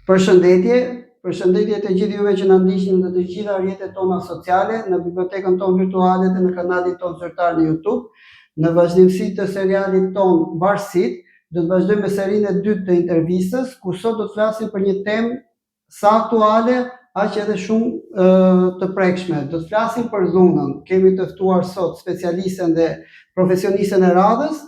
Përshëndetje të gjithë juve që na ndiqni në të gjitha rrjetet tona sociale, në bibliotekën tonë virtuale dhe në kanalin tonë zyrtar në YouTube. Në vazhdimsi të serialit tonë Varësit, do të vazhdojmë me serinë e dytë të intervistës, ku sot do të flasim për një temë sa aktuale, aq edhe shumë të prekshme. Do të flasim për dhunën. Kemi të ftuar sot specialisten dhe profesionisten e radhës,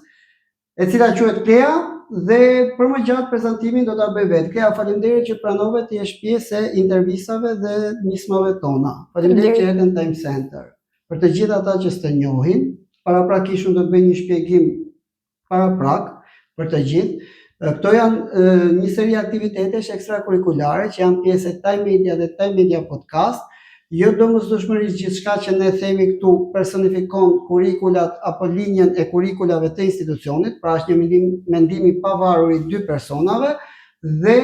e cila quhet Klea. Dhe për më gjatë prezantimin do ta bëj vetë. Klea, faleminderit që pranove të jesh pjesë e intervistave dhe nismave tona. Faleminderit që erdhen Time Center. Për të gjithë ata që s'të njohin, paraprakisht do të bëj një shpjegim paraprak për të gjithë. Këto janë një seri aktivitetesh ekstrakurrikulare që janë pjesë e Time Media dhe Time Media Podcast. Jo domosdoshmërisht gjithçka që ne themi këtu personifikon kurrikulat apo linjën e kurrikulave të institucionit, pra është një mendim i pavarur i dy personave dhe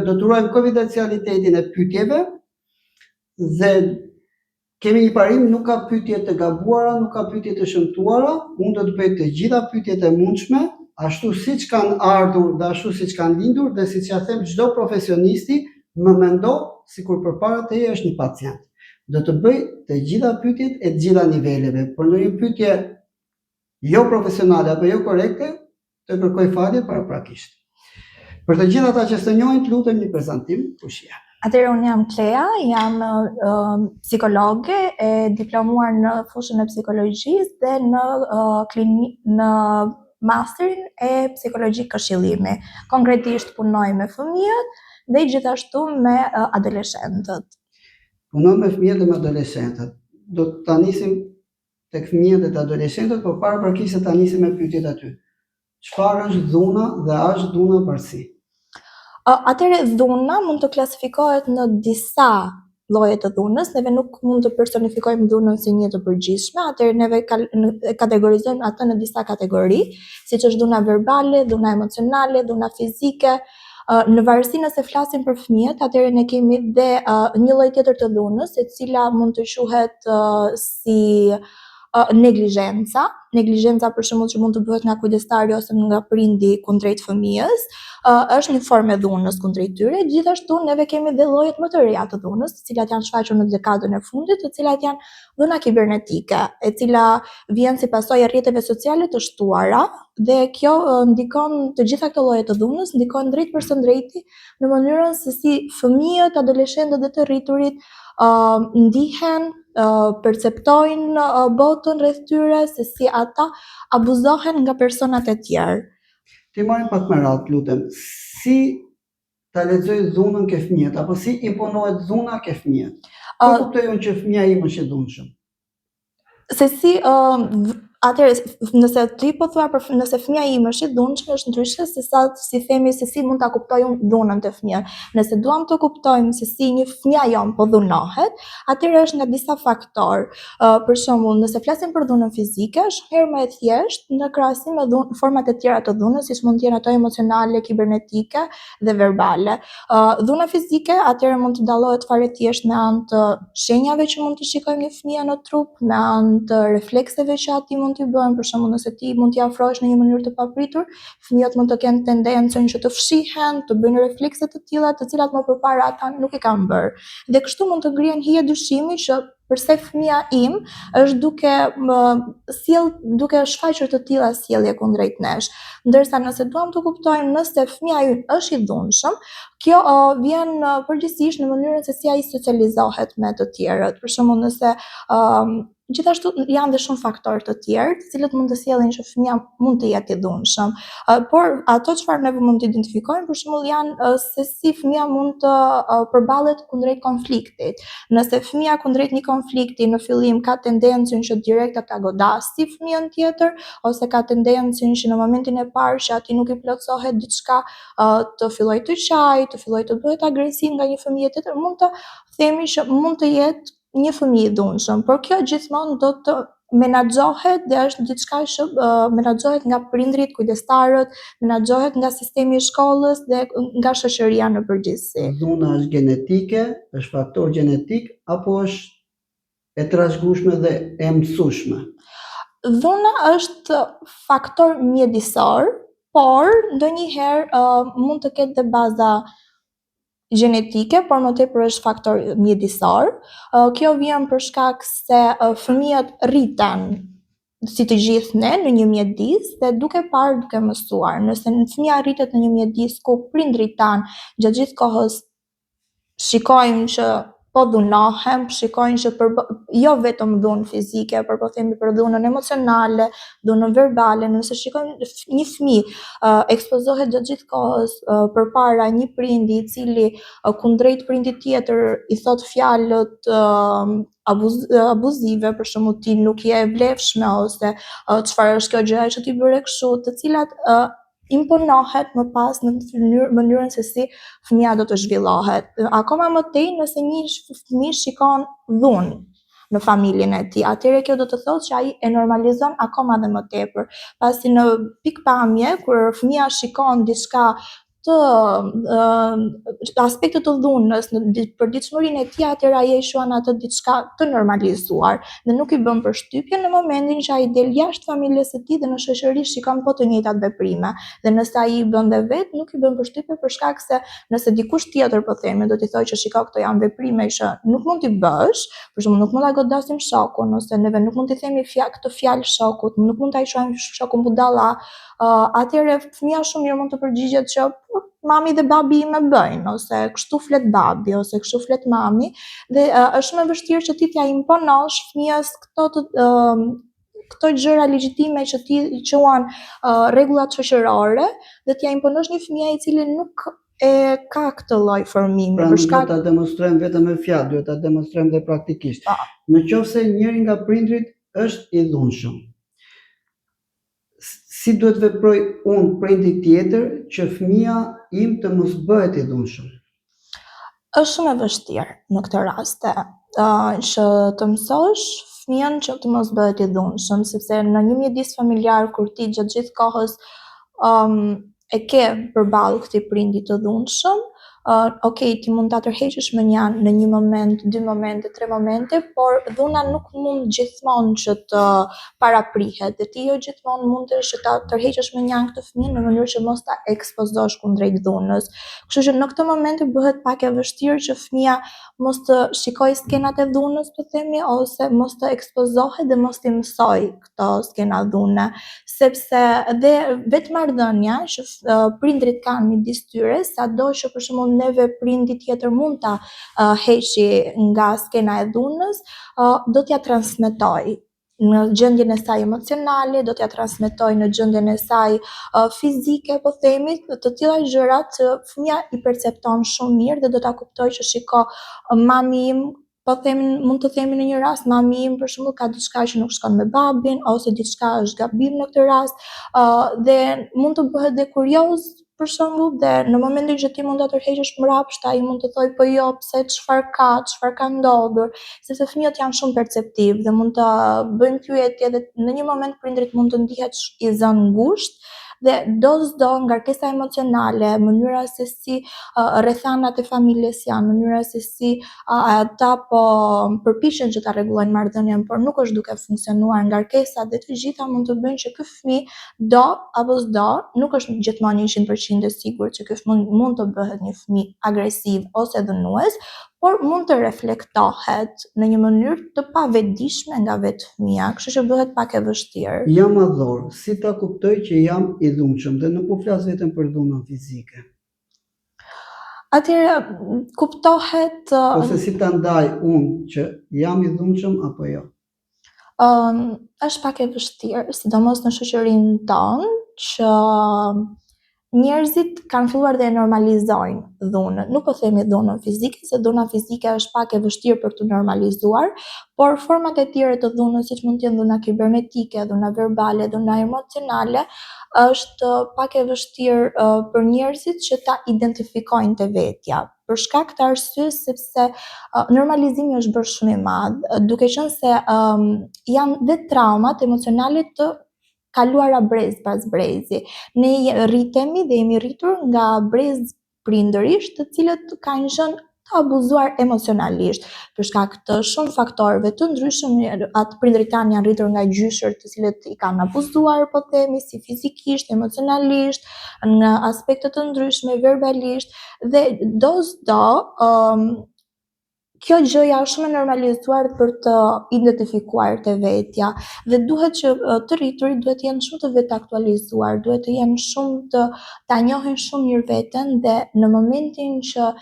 do të ruajmë konfidencialitetin e pyetjeve dhe kemi një parim, nuk ka pyetje të gabuara, nuk ka pyetje të shëmtuara, unë do të bëj të gjitha pyetjet e mundshme, ashtu siç kanë ardhur dhe ashtu siç kanë lindur dhe siç ja them çdo profesionisti, më mendo sikur përpara teje është një pacient. Do të bëj të gjitha pyetjet e të gjitha niveleve. Por ndonjë pyetje jo profesionale apo jo korrekte, të kërkoj falje paraprakisht. Për të gjithë ata që s'e njohin, lutem një prezantim, kush je? Atëherë unë jam Klea, jam psikologe e diplomuar në fushën e psikologjisë dhe në masterin e psikologjisë këshillimi. Konkretisht punoj me fëmijët dhe gjithashtu me adoleshentët. Punoj me fëmijët dhe me adoleshentët. Do ta nisim tek fëmijët dhe adoleshentët, por paraprakisht se ta nisim me pyetjet aty. Çfarë është dhuna dhe a është dhuna parësi? Atëherë dhuna mund të klasifikohet në disa lloje të dhunës, neve nuk mund të personifikojmë dhunën si një të përgjithshme, atëherë neve kategorizojmë atë në disa kategori, siç është dhuna verbale, dhuna emocionale, dhuna fizike. Në varësi nëse flasim për fëmijët, atëherë ne kemi dhe një lloj tjetër të dhunës, e cila mund të quhet si neglizhenca. Neglizhenca për shembull që mund të bëhet nga kujdestari ose nga prindi kundrejt fëmijës, është një formë e dhunës kundrejt tyre. Gjithashtu neve kemi dhe llojet më të reja të dhunës, të cilat janë shfaqur në dekadën e fundit, të cilat janë dhuna kibernetike, e cila vjen si pasojë e rrjeteve sociale të shtuara, dhe kjo ndikon, të gjitha këto lloje të dhunës ndikojnë drejt për së drejti në mënyrën se si fëmijët, adoleshentët dhe të rriturit ndihen, perceptojnë botën rreth tyre, se si ata abuzohen nga personat e tjerë. Ti marrim pak më radh, lutem. Si ta lexoj dhunën ke fëmijët apo si imponohet dhuna ke fëmijët? Po kuptojnë që fëmia im është i dhunshëm. Se si atëherë nëse ti po thua për nëse fëmia im është i dhunshëm, është ndryshe se sa si themi se si mund ta kuptojmë dhunën te fëmia. Nëse duam të kuptojmë se si një fëmia jon po dhunohet, atëherë është nga disa faktorë. Për shembull, nëse flasim për dhunën fizike, është herë më e thjeshtë në krahasim me format e tjera të dhunës, siç mund të jenë ato emocionale, kibernetike dhe verbale. Dhuna fizike atëherë mund të dallohet fare thjesht me anë të shenjave që mund të shikojmë një fëmijë në trup, me anë të reflekseve që ati mund t'i bëjnë, për shembull nëse ti mund t'i afrohesh në një mënyrë të papritur, fëmijët mund të kenë tendencën që të fshihen, të bëjnë reflekse të tilla, të cilat më përpara ata nuk i kanë bërë. Dhe kështu mund të ngrihen hije dyshimi që përse fëmia im është duke shfaqur të tilla sjellje kundrejt nesh. Ndërsa nëse duam të kuptojmë nëse fëmia ynë është i dhunshëm, kjo vjen përgjithsisht në mënyrën se si ai socializohet me të tjerët. Për shembull nëse gjithashtu janë dhe shumë faktorë të tjerë, të cilët mund të sjellin që fëmia mund të jetë i dhunshëm. Por ato çfarë ne mund të identifikojmë, për shembull, janë se si fëmia mund të përballet kundrejt konfliktit. Nëse fëmia kundrejt një konflikti në fillim ka tendencën që direkt ta godasti fëmijën tjetër, ose ka tendencën që në momentin e parë që ati nuk i plotësohet diçka, të fillojë të qajë, të fillojë të bëhet agresiv nga një fëmijë tjetër, mund të themi që mund të jetë një fëmijë i dhunshëm, por kjo gjithmonë do të menaxhohet dhe është diçka që menaxhohet nga prindrit, kujdestarët, menaxhohet nga sistemi i shkollës dhe nga shoqëria në përgjithësi. Dhuna është genetike, është faktor gjenetik apo është e trashëgueshme dhe e mësueshme? Dhuna është faktor mjedisor, por ndonjëherë mund të ketë dhe baza gjenetike, por më tepër është faktor mjedisor. Kjo vjen për shkak se fëmijët rriten si të gjithë ne në një mjedis dhe duke parë, duke mësuar. Nëse fëmia rritet në një mjedis ku prindrit tanë gjatë gjithë kohës shikojmë që po dhunohem, shikojnë që jo vetëm dhunë fizike, por po themi për dhunën emocionale, dhunën verbale. Nëse shikojmë një fëmijë ekspozohet gjatë gjithë kohës përpara një prindi i cili kundrejt prindit tjetër i thot fjalët abuzive, për shembull ti nuk je e vlefshme ose çfarë është kjo gjë që ti bëre kështu, të cilat imponohet më pas në mënyrën se si fëmia do të zhvillohet. Akoma më tej nëse një fëmijë shikon dhunë në familjen e tij, atëherë kjo do të thotë që ai e normalizon akoma dhe më tepër. Pasi në pikpamje kur fëmia shikon diçka të aspektet të dhunës në përditshmërinë e tij, atëherë ai e shuan atë diçka të normalizuar dhe nuk i bën përshtypje në momentin që ai del jashtë familjes së tij dhe në shoqëri shikon po të njëjtat veprime. Dhe nëse ai i bën dhe vet, nuk i bën përshtypje për shkak se nëse dikush tjetër po themi do t'i thojë që shiko këto janë veprime që nuk mund t'i bësh, për shembull nuk mund ta godasim shokun ose neve nuk mund t'i themi këtë fjalë shokut, nuk mund ta quajmë shokun budalla, atëherë fëmia shumë mirë mund të përgjigjet që mami dhe babi ime bëjnë, ose kështu flet babi, ose kështu flet mami, dhe është shumë e vështirë që ti t'ja imponosh fëmijës këto gjëra legjitime që ti i quan rregullat shoqërore, dhe t'ja imponosh një fëmijë i cili nuk e ka këtë lloj formimi. Pra nuk do ta demonstrojmë vetëm me fjalë, duhet ta demonstrojmë dhe praktikisht. Nëse njëri nga prindrit është i dhunshëm, si duhet veproj unë prindi tjetër që fëmia im të mos bëhet i dhunshëm? Është shumë e vështirë në këtë raste që të mësosh fëmijën që të mos bëhet i dhunshëm, sepse në një mjedis familjar kur ti gjatë gjithë kohës e ke përballë këtij prindi të dhunshëm, okay, ti mund ta tërheqësh menjan në një moment, 2 momente, 3 momente, por dhuna nuk mund gjithmonë që të paraprihet, dhe ti jo gjithmonë mundesh që ta tërheqësh menjan këtë fëmijë në mënyrë që mos ta ekspozosh kundrejt dhunës. Kështu që në këtë momente bëhet pak e vështirë që fëmia mos të shikojë skenat e dhunës, po themi, ose mos të ekspozohet dhe mos t'i mësoj këto skena dhune, sepse dhe vetmarrëdhënia që prindrit kanë midis tyre, sado që për shembull neve prindi tjetër mund ta heqi nga skena e dhunës, do t'ja transmetoj në gjendjen e saj emocionale, do t'ja transmetoj në gjendjen e saj fizike, po themi, të tilla gjërat që fëmia i percepton shumë mirë dhe do ta kuptoj që shiko, mami im, po themi, mund të themi në një rast, mami im për shembull ka diçka që nuk shkon me babin, ose diçka është gabim në këtë rast, dhe mund të bëhet dhe kurioz për shembull, dhe në momentin që ti mund ta tërheqësh mbrapsht, ai mund të thojë po jo, pse, çfarë ka ndodhur, sepse fëmijët janë shumë perceptiv dhe mund të bëjnë pyetje dhe në një moment prindrit mund të ndihet i zënë ngushtë, dhe do ngarkesa emocionale, mënyra se si rrethanat e familjes janë, mënyra se si ata po përpiqen që ta rregullojnë marrëdhënien, por nuk është duke funksionuar, ngarkesat dhe të gjitha mund të bëjnë që ky fëmijë do apo s'do, nuk është gjithmonë 100% e sigurt që ky fëmijë mund të bëhet një fëmijë agresiv ose dhënues, por mund të reflektohet në një mënyrë të pavetdijshme nga vetë fëmia, kështu që bëhet pak e vështirë. Jam madhor, si ta kuptoj që jam i dhunshëm, dhe nuk po flas vetëm për dhunën fizike. Atëherë kuptohet ose si ta ndaj unë që jam i dhunshëm apo jo? Është pak e vështirë, sidomos në shoqërinë tonë, që njerëzit kanë filluar dhe e normalizojnë dhunën. Nuk po themi dhunën fizike, se dhuna fizike është pak e vështirë për të normalizuar, por format e tjera të dhunës, siç mund të jenë dhuna kibernetike, dhuna verbale, dhuna emocionale, është pak e vështirë për njerëzit që ta identifikojnë te vetja. Për shkak të arsyes sepse normalizimi është bërë shumë i madh, duke qenë se janë dhe traumat emocionale të kaluara brez pas brezi. Ne rritemi dhe jemi rritur nga brez prindërish, të cilët kanë qenë të abuzuar emocionalisht për shkak të shumë faktorëve të ndryshëm. Atë prindrit tanë janë rritur nga gjyshër të cilët i kanë abuzuar, po themi, si fizikisht, emocionalisht, në aspekte të ndryshme, verbalisht, dhe kjo gjëja është shumë e normalizuar për të identifikuar të vetja, dhe duhet që të rriturit duhet të jenë shumë të vetë aktualizuar, duhet të jenë shumë ta njohin shumë mirë veten, dhe në momentin që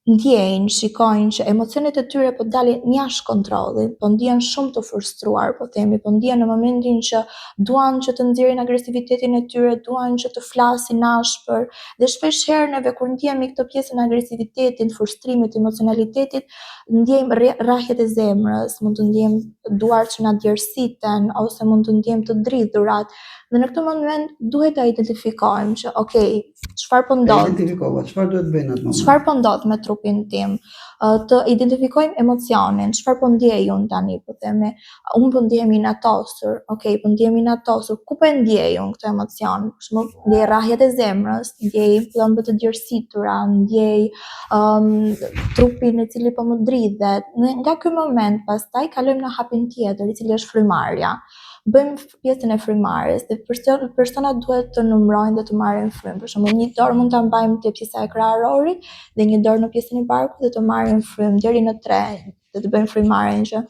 ndjejnë, shikojnë që emocionet e tyre po dalin jashtë kontrollit, po ndihen shumë të frustruar, po themi, po ndihen në momentin që duan që të nxjerrin agresivitetin e tyre, duan që të flasin ashpër, dhe shpesh herë neve kur ndjehemi këtë pjesën e agresivitetit, frustrimit, emocionalitetit, ndjejmë rrahjet e zemrës, mund të ndjejmë duart që na djersiten, ose mund të ndjejmë të dridhurat, dhe në këtë moment duhet ta identifikojmë që okay, çfarë po ndodh? Identifikova, çfarë duhet bëjnë në atë moment? Çfarë po ndodh me trupin tim? Të identifikojmë emocionin, çfarë po ndjej unë tani, po themi, unë po ndihem inatosur, okay, po ndihem inatosur, ku po e ndjej unë këtë emocion? Për shembull, ndjej rrahjet e zemrës, ndjej pllëmbët e djersitura, ndjej trupin i cili po më dridhet. Nga ky moment pastaj kalojmë në hapin tjetër, i cili është frymarrja. Bëjmë pjesën e frymarrjes, dhe personat duhet të numrojnë dhe të marrin frymë. Për shembull, një dorë mund ta mbajmë te pjesa e kraharorit dhe një dorë në pjesën e barkut, dhe të marrim frymë deri në 3, dhe të bëjmë frymarrjen që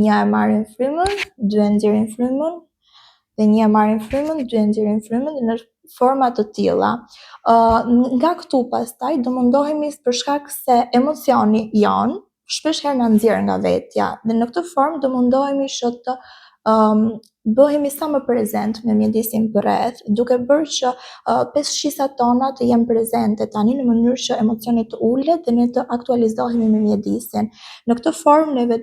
1 e marrin frymën, 2 e nxjerrin frymën, dhe 1 e marrin frymën, 2 e nxjerrin frymën, dhe në forma të tilla. Nga këtu pastaj do mundohemi, për shkak se emocioni jon shpesh herë na nxjerr nga vetja, dhe në këtë formë do mundohemi që të bëhemi sa më prezent me mjedisin përreth, duke bërë që 5 shisat tona të jenë prezente tani, në mënyrë që emocioni të ulet dhe ne të aktualizohemi me mjedisin. Në këtë formë neve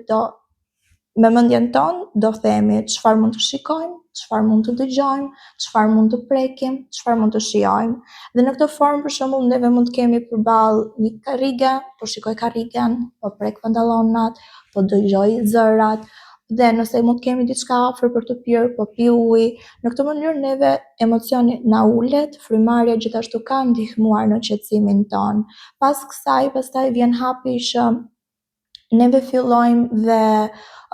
me mendjen tonë do themi çfarë mund të shikojmë, çfarë mund të dëgjojmë, çfarë mund të prekim, çfarë mund të shijojmë. Dhe në këtë formë, për shembull, neve mund të kemi përballë një karrige, po shikoj karrigen, po prek pantallonat, po dëgjoj zërat, dhe nëse mund të kemi diçka afër për të pirë, po pi ujë. Në këtë mënyrë neve emocioni na ulet, frymarrja gjithashtu ka ndihmuar në qetësimin ton. Pas kësaj, pastaj vjen hapi që neve fillojmë dhe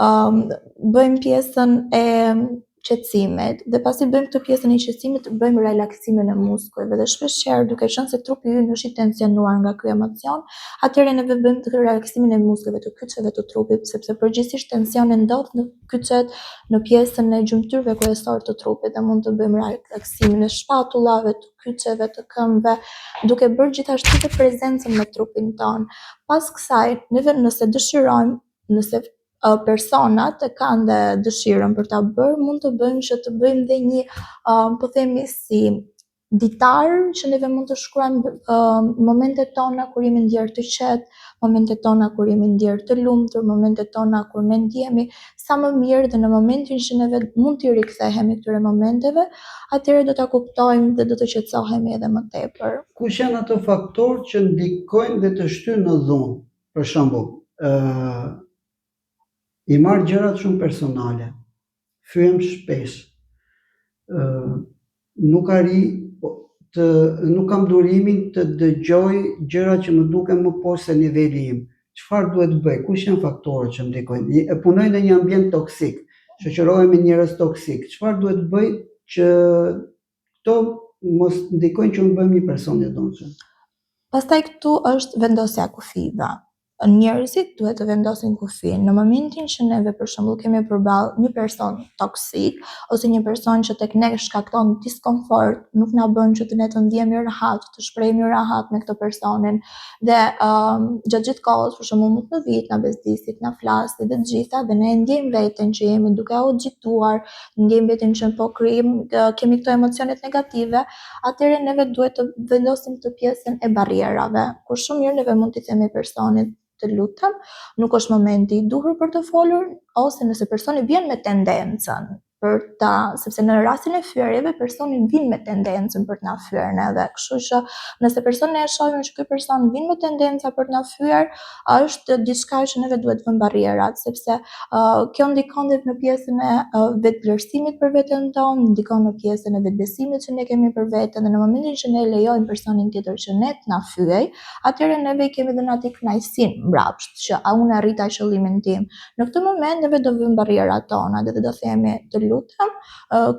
bëjmë pjesën e qetësimit, dhe pasi bëjmë këtë pjesën e qetësimit, bëjmë relaksimin e muskujve, dhe shpesh herë duke qenë se trupi ynë është i tensionuar nga ky emocion, atëherë neve bëjmë të relaksimin e muskujve, të kyçeve të trupit, sepse përgjithsisht tensioni ndodh në kyçet, në pjesën e gjymtyrëve kryesore të trupit, dhe mund të bëjmë relaksimin e shpatullave, të kyçeve, të këmbëve, duke bërë gjithashtu të prezencën me trupin ton. Pas kësaj, neve nëse dëshirojmë, nëse personat e kanë dhe dëshirën për ta bërë, mund të bëjmë që të bëjmë dhe një, po themi, si ditar, që neve mund të shkruajmë momentet tona kur jemi ndjerë të qetë, momentet tona kur jemi ndjerë të lumtur, momentet tona kur ne ndjehemi sa më mirë, dhe në momentin që neve mund të rikthehemi këtyre momenteve, atëherë do ta kuptojmë dhe do të qetësohemi edhe më tepër. Kush janë ato faktorë që ndikojnë dhe të shtyjnë në dhunë? Për shembull, i marr gjërat shumë personale, fyem shpesh, nuk kam durimin të dëgjoj gjëra që më duken më poshtë se niveli im. Çfarë duhet bëj? Kush janë faktorët që ndikojnë? Punoj në një ambient toksik, shoqërohem me njerëz toksik. Çfarë duhet bëj që këto mos ndikojnë që unë bëhem një person i donshëm? Pastaj këtu është vendosja e kufive. Njerëzit duhet të vendosin kufin. Në momentin që neve për shembull kemi përballë një person toksik, ose një person që tek ne shkakton diskomfort, nuk na bën që ne të ndihemi rahat, të shprehemi rahat me këtë personin, dhe gjatë gjithë kohës, për shembull, mund të vit, na bezdisit, na flasi dhe të gjitha, dhe ne ndjejmë veten që jemi duke u xhituar, ndjejmë veten që po kemi këto emocionet negative, atëherë neve duhet të vendosim këtë pjesën e barrierave, kur shumë mirë neve mund t'i themi personit të lutem, nuk është momenti i duhur për të folur, ose nëse personi vjen me tendencën sepse në rastin e fyerjeve personi vin me tendencën për të na fyer neve. Kështu që nëse personi e shohim që ky person vin me tendenca për të na fyer, është diçka që neve duhet vëmë barrierat, sepse kjo ndikon edhe në pjesën e vetvlerësimit për veten tonë, ndikon në pjesën e vetbesimit që ne kemi për veten, dhe në momentin që ne lejojmë personin tjetër që ne të na fyej, atëherë neve i kemi dhënë atij kënaqësinë mbrapsht që unë arrita qëllimin tim. Në këtë moment neve do vëmë barrierat tona dhe do themi të lutem,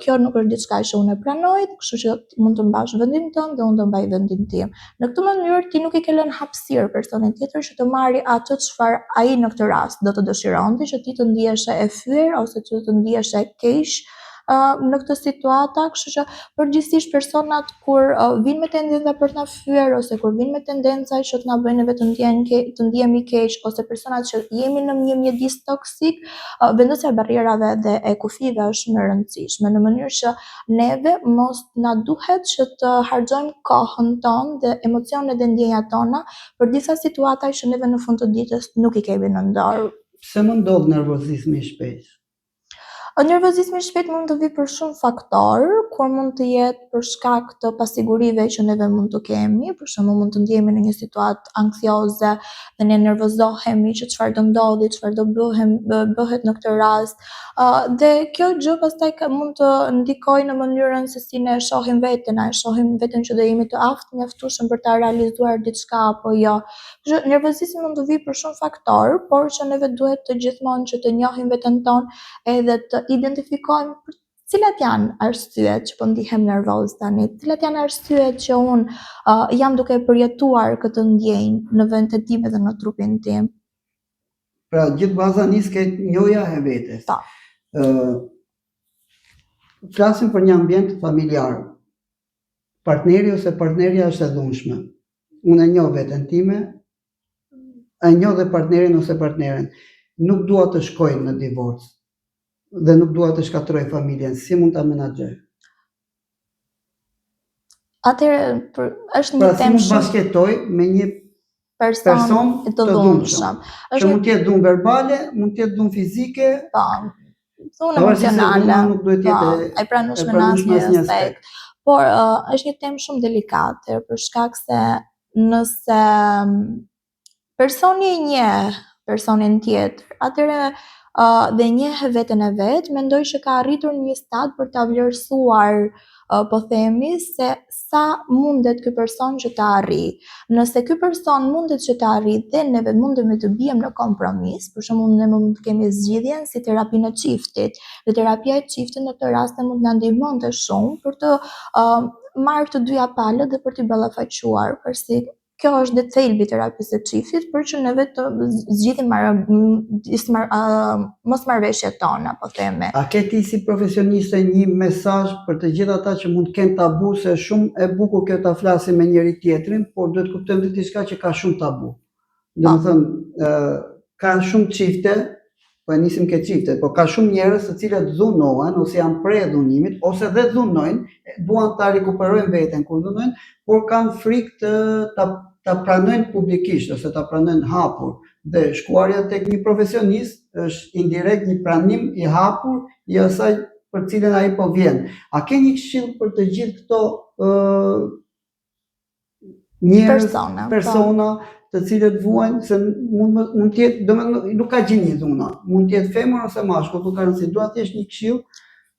kjo nuk është diçka që unë e pranoj, kështu që mund të mbash vendin tënd dhe unë do mbaj vendin tim. Në këtë mënyrë ti nuk i ke lënë hapësirë personit tjetër që të marrë atë çfarë ai në këtë rast do të dëshironte, që ti të ndihesh e fyer ose që të ndihesh e keq në këtë situata. Kështu që përgjithsisht personat kur vinë me tendenca për të na fyer ose kur vinë me tendenca që të na bëjnë neve të ndihemi keq, ose personat që jemi në një mjedis toksik, vendosja e barrierave dhe e kufive është shumë e rëndësishme, në mënyrë që neve mos na duhet që të harxojmë kohën tonë dhe emocionet dhe ndjenjat tona për disa situata që neve në fund të ditës nuk i kemi në dorë. Pse më ndodh nervozizmi i shpejt? Nervozizmi i shpejt mund të vi për shumë faktorë, kur mund të jetë për shkak të pasigurive që neve mund të kemi, për shembull mund të ndjehemi në një situatë anksioze dhe ne nervozohemi që çfarë do ndodhi, çfarë do bëhet në këtë rast, dhe kjo gjë pastaj mund të ndikojë në mënyrën se si ne shohim veten, a e shohim veten që do jemi të aftë mjaftueshëm për ta realizuar diçka apo jo. Nervozizmi mund të vi për shumë faktorë, por që neve duhet të gjithmonë që të njohim veten tonë edhe të identifikojmë cilat janë arsyet që po ndihem nervoz tani, cilat janë arsyet që unë jam duke përjetuar këtë ndjenjë në vendet time dhe në trupin tim. Pra gjithë baza nis ke njohja e vetes. Po. Flasim për një ambient familjar. Partneri ose partnerja është e dhunshme. Unë e njoh veten time, e njoh dhe partnerin ose partneren. Nuk dua të shkoj në divorc dhe nuk dua të shkatroj familjen. Si mund ta menaxhoj? Atëherë është një Pra si temë mund shumë bashkëtoj me një person të dhunshëm. Që mund të jetë dhunë verbale, mund të jetë dhunë fizike, Po, dhunë emocionale, nuk duhet të jetë e pranueshme në asnjë aspekt. Por është një temë shumë delikate, për shkak se nëse personi e njeh personin tjetër, atëherë dhe njeh veten e vet, mendoj që ka arritur një stad për ta vlerësuar, po themi, se sa mundet ky person që ta arrijë. Nëse ky person mundet që ta arrijë dhe neve mundemi të bijem në kompromis, për shembull ne mund të kemi zgjidhjen si terapinë e çiftit, dhe terapia e çiftit në këtë rast mund na ndihmonte shumë për të marrë të dyja palët dhe për t'i ballafaquar, përsi kjo është dhe thelbi i terapisë së çiftit, për që neve të zgjidhim mosmarrveshjet tona, po themi. A ke ti si profesioniste një mesazh për të gjithë ata që mund të kenë tabu, se shumë e bukur kjo ta flasim me njëri tjetrin, por duhet kuptojmë dhe diçka që ka shumë tabu. Domethënë, ka shumë çifte, po e nisim ke çiftet, por ka shumë njerëz të cilët dhunohen ose janë prej dhunimit ose dhe dhunojnë, duan ta rikuperojnë veten kur dhunojnë, por kanë frikë ta pranojnë publikisht ose ta pranojnë hapur, dhe shkuarja tek një profesionist është indirekt një pranim i hapur i asaj për cilën ai po vjen. A ke një këshill për të gjithë këto njerëz, persona të cilët vuajnë, se mund të jetë, domethënë nuk ka gjini dhuna, mund të jetë femër ose mashkull, nuk ka rëndësi, dua thjesht një këshill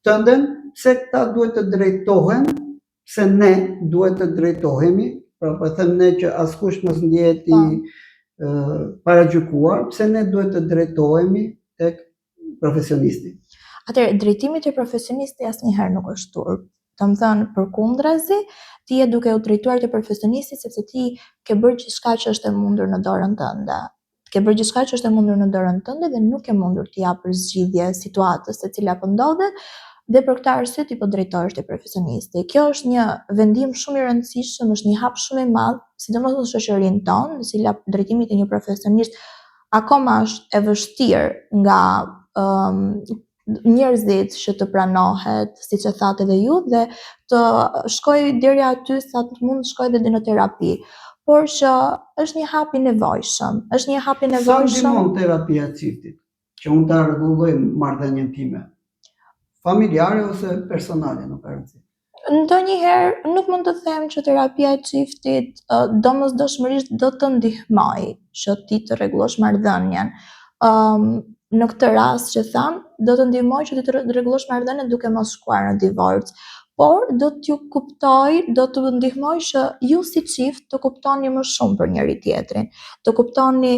tënden se këta duhet të drejtohen, se ne duhet të drejtohemi. Pra po them ne që askush mos ndihet i paragjykuar, pse ne duhet të drejtohemi tek profesionisti. Atëherë drejtimi te profesionisti asnjëherë nuk është turp. Domethënë përkundrazi, ti je duke u drejtuar te profesionisti sepse ti ke bërë gjithçka që është e mundur në dorën tënde. Ke bërë gjithçka që është e mundur në dorën tënde dhe nuk e mundur t'i japësh zgjidhje situatës e cila po ndodhet. Dhe për këtë arsye ti po drejtohesh te profesionisti. Kjo është një vendim shumë i rëndësishëm, është një hap shumë i madh, sidomos në shoqërinë tonë, në cila drejtimi te një profesionist akoma është e vështirë nga njerëzit që të pranohet, siç e thatë edhe ju, dhe të shkojë deri aty sa të mund të shkojë edhe në terapi. Por që është një hap i nevojshëm, është një hap i nevojshëm. Sa ndihmon terapia e çiftit që unë ta rregulloj marrëdhënien time? familjare ose personale, nuk ka rëndësi. Ndonjëherë nuk mund të them që terapia e çiftit domosdoshmërisht do të ndihmoj që ti të rregullosh marrëdhënien. Në këtë rast që tham, do të ndihmoj që ti të rregullosh marrëdhënien duke mos shkuar në divorc, por do t'ju kuptoj, do të ndihmoj që ju si çift të kuptoni më shumë për njëri tjetrin, të kuptoni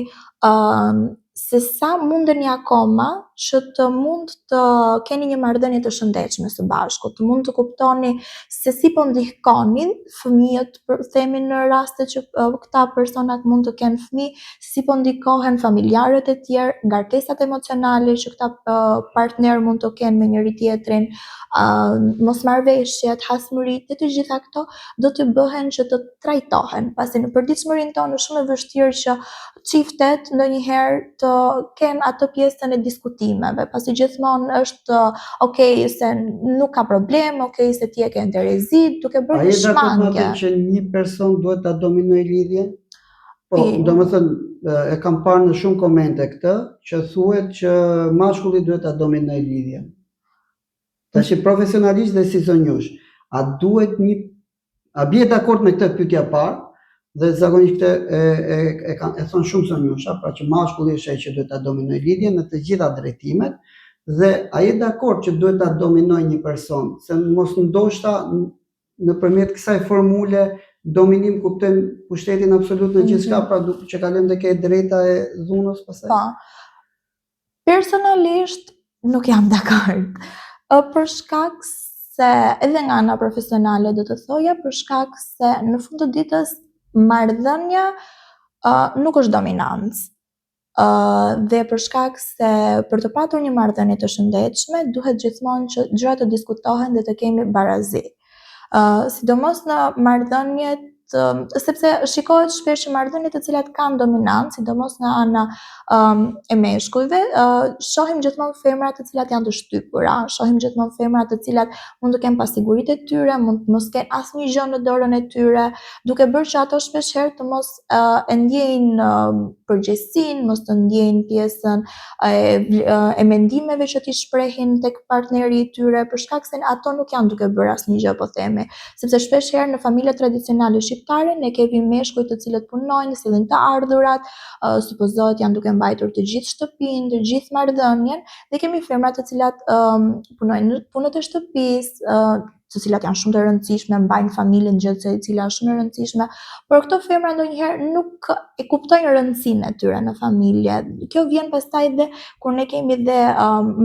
se sa mundeni akoma që të mund të keni një marrëdhënie të shëndetshme së bashku, të mund të kuptoni se si po ndihkoni fëmijët, themi në raste që këta personat mund të kenë fëmijë, si po ndikohen familjarët e tjerë, ngarkesat emocionale që këta partner mund të kenë me njëri tjetrin, mosmarrveshjet, hasmëritë, dhe të gjitha këto do të bëhen që të trajtohen, pasi në përditshmërinë tonë është shumë e vështirë që çiftet ndonjëherë të kenë atë pjesën e diskutimeve, pasi gjithmonë është okay se nuk ka problem, okay se ti e ke Terezi, duke bërë një shmangje. Që një person duhet ta dominojë lidhjen? Po, domethënë e kam parë në shumë komente këtë, që thuhet që mashkulli duhet ta dominojë lidhjen. Tash profesionalisht dhe si zonjush, a bie dakord me këtë pyetja parë? Dhe zakonisht e thon shumë zonjusha, pra që mashkulli është ai që duhet ta dominojë lidhjen në të gjitha drejtimet, dhe a je dakord që duhet ta dominojë një person, se mos ndoshta nëpërmjet kësaj formule dominim kuptojmë pushtetin absolut në gjithçka, pra që kalojmë tek e drejta e dhunës pastaj. Po. Personalisht nuk jam dakord. Për shkak se edhe nga ana profesionale do të thoja, për shkak se në fund të ditës marrëdhënia nuk është dominancë. Dhe për shkak se për të patur një marrëdhënie të shëndetshme, duhet gjithmonë që gjërat të diskutohen dhe të kemi barazi. Sidomos në marrëdhëniet, sepse shikohet shpesh që marrëdhëniet të cilat kanë dominancë, sidomos nga ana e meshkujve, shohim gjithmonë femra të cilat janë të shtypura, shohim gjithmonë femra të cilat mund të kenë pasiguritë e tyre, mund të mos kenë asnjë gjë në dorën e tyre, duke bërë që ato shpeshherë të mos e ndjejnë përgjegjësinë, mos të ndjejnë pjesën e mendimeve që ti shprehin tek partneri i tyre, për shkak se ato nuk janë duke bërë asnjë gjë, po themi, sepse shpeshherë në familjet tradicionale shqiptare ne kemi meshkuj të cilët punojnë, sillin të ardhurat, supozohet janë duke mbajtur të gjithë shtëpinë, të gjithë marrëdhënien, dhe kemi femra të cilat punojnë në punët e shtëpisë, të cilat janë shumë të rëndësishme, mbajnë familjen, gjë e cila është shumë e rëndësishme, por këto femra ndonjëherë nuk e kuptojnë rëndësinë e tyre në familje. Kjo vjen pastaj dhe kur ne kemi dhe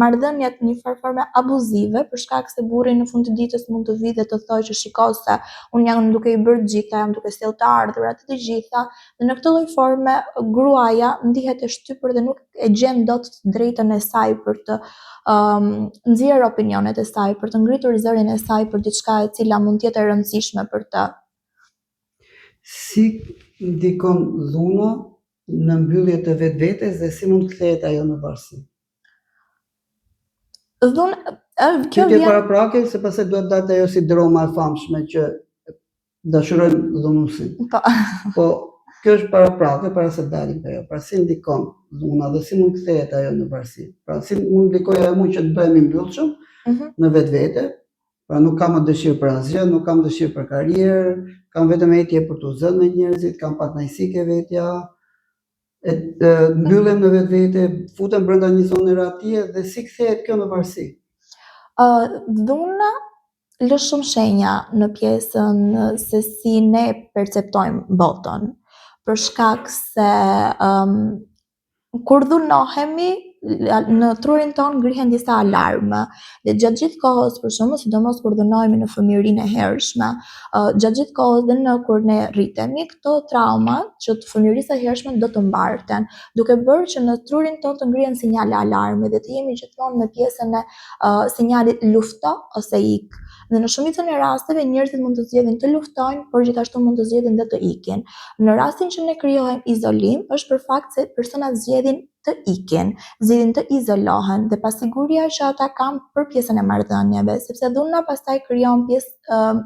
marrëdhëniet në një formë abuzive, për shkak se burri në fund të ditës mund të vijë dhe të thojë që shiko se unë jam duke i bërë gjitha, jam duke sjellë të ardhurat të gjitha, dhe në këtë lloj forme gruaja ndihet e shtypur dhe nuk e gjen dot drejtën e saj për të nxjerrë opinionet e saj, për të ngritur zërin e saj për diçka e cila mund të jetë e rëndësishme për të. Si ndikon dhuna në mbyllje të vetvetes dhe si mund të kthehet ajo në varësi? Kjo vjen paraprake, se pastaj duhet dalë ajo si droma e famshme që dashurojnë dhunusin. Po kjo është paraprake para se dalim te ajo. Pra si ndikon dhuna dhe si mund të kthehet ajo në varësi? Pra si mund ndikojë ajo që të bëhemi mbyllshëm në vetvete? Pra nuk kam dëshirë për asgjë, nuk kam dëshirë për karrierë, kam vetëm etje për të zënë me njerëzit, kam pak kënaqësi ke vetja, mbyllem në vetvete, futem brenda një zone rahatësie dhe si kthehet kjo në varësi? Dhuna lë shumë shenja në pjesën se si ne perceptojmë botën, për shkak se kur dhunohemi, në trurin tonë ngrihen disa alarmë, dhe gjatë gjithë kohës, për shembull, sidomos kur dhunohemi në fëmijërinë e hershme, gjatë gjithë kohës dhe në kur ne rritemi, këto traumat që të fëmijërisë së hershme do të mbarten, duke bërë që në trurin tonë të ngrihen sinjale alarmi dhe të jemi gjithmonë me pjesën e sinjalit lufto ose ik. Dhe në shumicën e rasteve njerëzit mund të zgjedhin të luftojnë, por gjithashtu mund të zgjedhin dhe të ikin. Në rastin që ne krijohem izolim, është për fakt se personat zgjedhin të ikin, zgjedhin të izolohen, dhe pasiguria që ata kanë për pjesën e marrëdhënieve, sepse dhuna pastaj krijon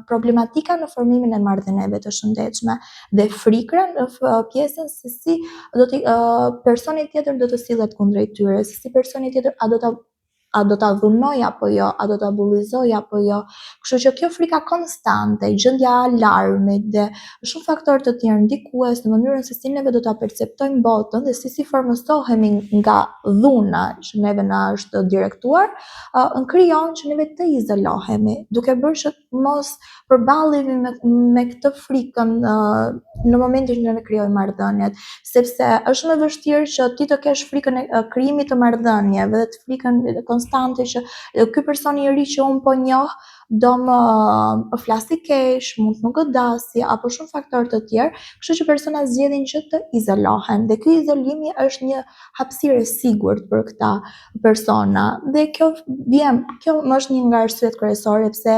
problematika në formimin e marrëdhënieve të shëndetshme dhe frikën në pjesën se si do të personi tjetër do të sillet kundrejt tyre, se si personi tjetër a do ta a do ta dhunoj apo jo, a do ta bullizoj apo jo. Kështu që kjo frika konstante, gjendja e alarmit dhe shumë faktorë të tjerë ndikues në mënyrën se si neve do ta perceptojmë botën dhe si formosohemi nga dhuna që neve na është direktuar, krijon që neve të izolohemi, duke bërë që mos përballemi me këtë frikën në momentin që neve krijojmë marrëdhëniet, sepse është më vështirë që ti të kesh frikën e krijimit të marrëdhënieve dhe të frikën konstante që ky person i ri që unë po njoh do më flasi keq, mund të më godasi apo shumë faktorë të tjerë, kështu që personat zgjedhin që të izolohen dhe ky izolimi është një hapësirë e sigurt për këta persona dhe kjo më është një nga arsyet kryesore pse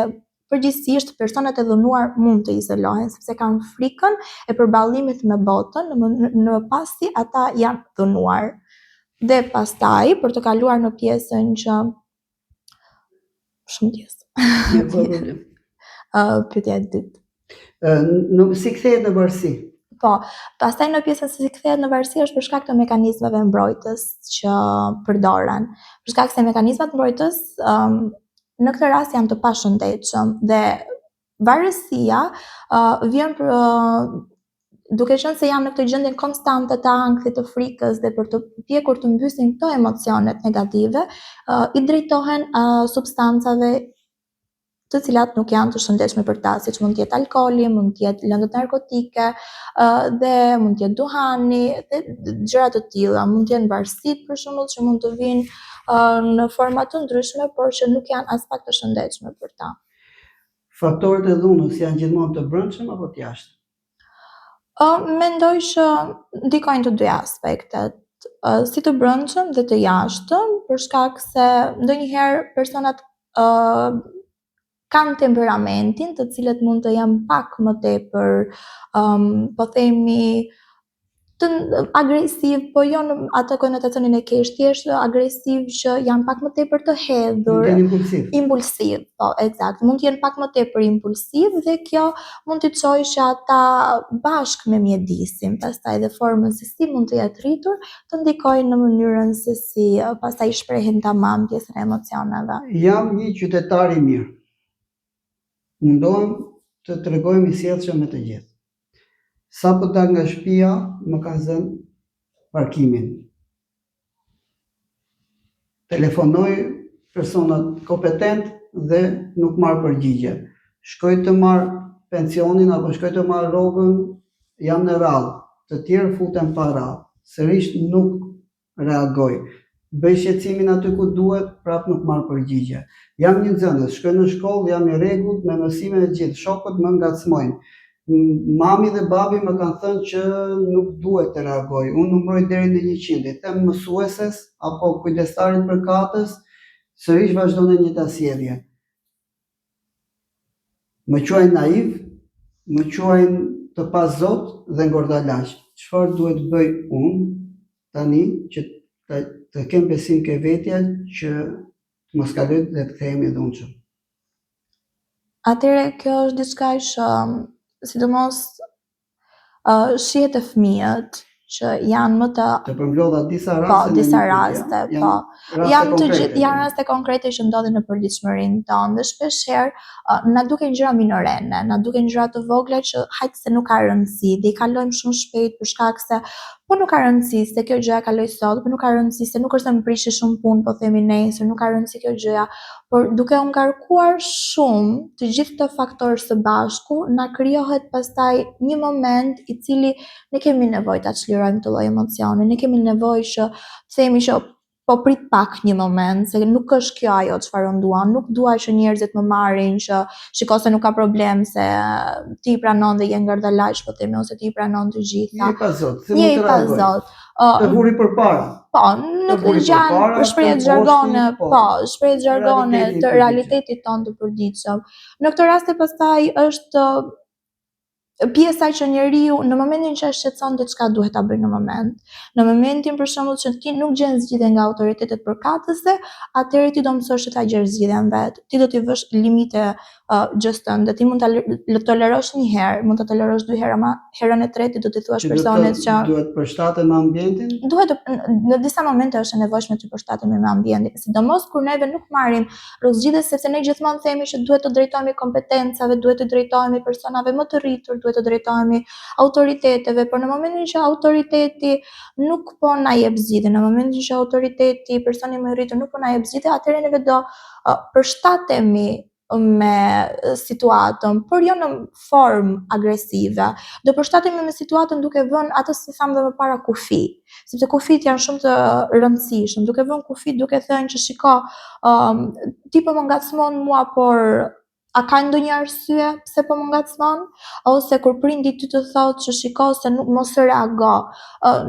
përgjithsisht personat e dhunuar mund të izolohen sepse kanë frikën e përballimit me botën në pasi ata janë dhunuar. Dhe pastaj për të kaluar në pjesën që shumë pjesë. Pyetja e dytë. Si kthehet në varësi? Po, pastaj në pjesën se si kthehet në varësi është për shkak të mekanizmave mbrojtës që përdoren. Për shkak se mekanizmat mbrojtës në këtë rast janë të pashëndetshëm dhe varësia vjen duke qenë se janë në këtë gjendje konstante të ankthit, të frikës dhe për të pjekur të mbysin këto emocionet negative, i drejtohen substancave të cilat nuk janë të shëndetshme për ta, siç mund të jetë alkooli, mund të jetë lëndët narkotike, dhe mund të jetë duhani dhe gjëra të tilla, mund të jenë varësitë për shembull që mund të vinë në forma të ndryshme, por që nuk janë as pak të shëndetshme për ta. Faktorët e dhunës janë gjithmonë të brendshëm apo të jashtëm? Mendoj që ndikojnë të dy aspektet, si të brendshëm dhe të jashtëm, për shkak se ndonjëherë personat kanë temperamentin të cilët mund të jenë pak më tepër, po themi të agresiv, po jo në atë konotacionin e keq, thjesht agresiv që janë pak më tepër të hedhur, impulsiv, po, eksakt, mund të jenë pak më tepër impulsiv dhe kjo mund t'i çojë që ata bashkë me mjedisin, pastaj dhe formën se si mund të jetë rritur, të ndikojnë në mënyrën se si pastaj shprehin tamam pjesën e emocioneve. Jam një qytetar i mirë. Mundohem të tregojmë i sjellshëm me të gjithë. Sa po dal nga shtëpia, më kanë zënë parkimin. Telefonoj personat kompetent dhe nuk marr përgjigje. Shkoj të marr pensionin apo shkoj të marr rrogën, jam në radhë. Të tjerë futen pa radhë. Sërish nuk reagoj. Bëj shqetësimin aty ku duhet, prap nuk marr përgjigje. Jam një nxënës, shkoj në shkollë, jam i rregullt me mësimet e gjithë, shokët më ngacmojnë. Mami dhe babi më kanë thënë që nuk duhet të reagoj. Unë numëroj deri në 100. I them mësueses apo kujdestarit për katës, sërish vazhdon në njëjta sjellje. Më quajnë naiv, më quajnë të pa zot dhe ngordalaç. Çfarë duhet bëj unë tani që të kem besim ke vetja që të mos kaloj dhe të kthehemi dhunshëm? Atëherë kjo është diçka që sidomos shihet te fëmijët që janë më të përmblodha disa raste. Po, disa raste, po. Janë të gjithë janë raste konkrete që ndodhin në përditshmërinë tonë dhe shpeshherë na duken gjëra minorene, na duken gjëra të vogla që hajt se nuk ka rëndësi, dhe i kalojmë shumë shpejt për shkak se po nuk ka rëndësi se kjo gjë kaloi sot, po nuk ka rëndësi se nuk është se më prishi shumë punë, po themi nesër, nuk ka rëndësi kjo gjëja, por duke u ngarkuar shumë të gjithë këto faktorë së bashku, na krijohet pastaj një moment i cili ne kemi nevojë ta çlirojmë këtë lloj emocioni, ne kemi nevojë që të themi që po prit pak një moment, se nuk është kjo ajo çfarë unë dua, nuk dua që njerëzit më marrin që shiko se nuk ka problem se ti i pranon dhe je ngardalaç, po themi, ose ti i pranon të gjitha. Je pa zot, si mund të reagoj? Të vuri përpara. Po, në këtë gjë për shprehje zhargone, po, shprehje zhargone të realitetit tonë të përditshëm. Në këtë rast pastaj është pjesa që njeriu në momentin që e shqetëson diçka duhet ta bëjë në moment. Në momentin për shembull që ti nuk gjen zgjidhje nga autoritetet përkatëse, atëherë ti do mësosh të ta gjesh zgjidhjen vet. Ti do t'i vësh limite gjës tënde. Ti mund ta tolerosh një herë, mund ta tolerosh 2 herë, ama herën e tretë do t'i thuash Që personit që duhet përshtatet me ambientin? duhet në disa momente është e nevojshme të përshtatemi me ambientin, sidomos kur neve nuk marrim rrugëzgjidhjes sepse ne gjithmonë themi që duhet të drejtohemi kompetencave, duhet të drejtohemi personave më të rritur, duhet të drejtohemi autoriteteve, por në momentin që autoriteti nuk po na jep zgjidhje, në momentin që autoriteti, personi më i rritur nuk po na jep zgjidhje, atëherë neve do përshtatemi me situatën, por jo në formë agresive. Do përshtatemi me situatën duke vënë atë si thamë dhe më para kufi, sepse kufit janë shumë të rëndësishëm, duke vënë kufit duke thënë që shiko, ti po më ngacmon mua, por a ka ndonjë arsye pse po më ngacmon? Ose kur prindi ty të thotë që shiko se mos reago,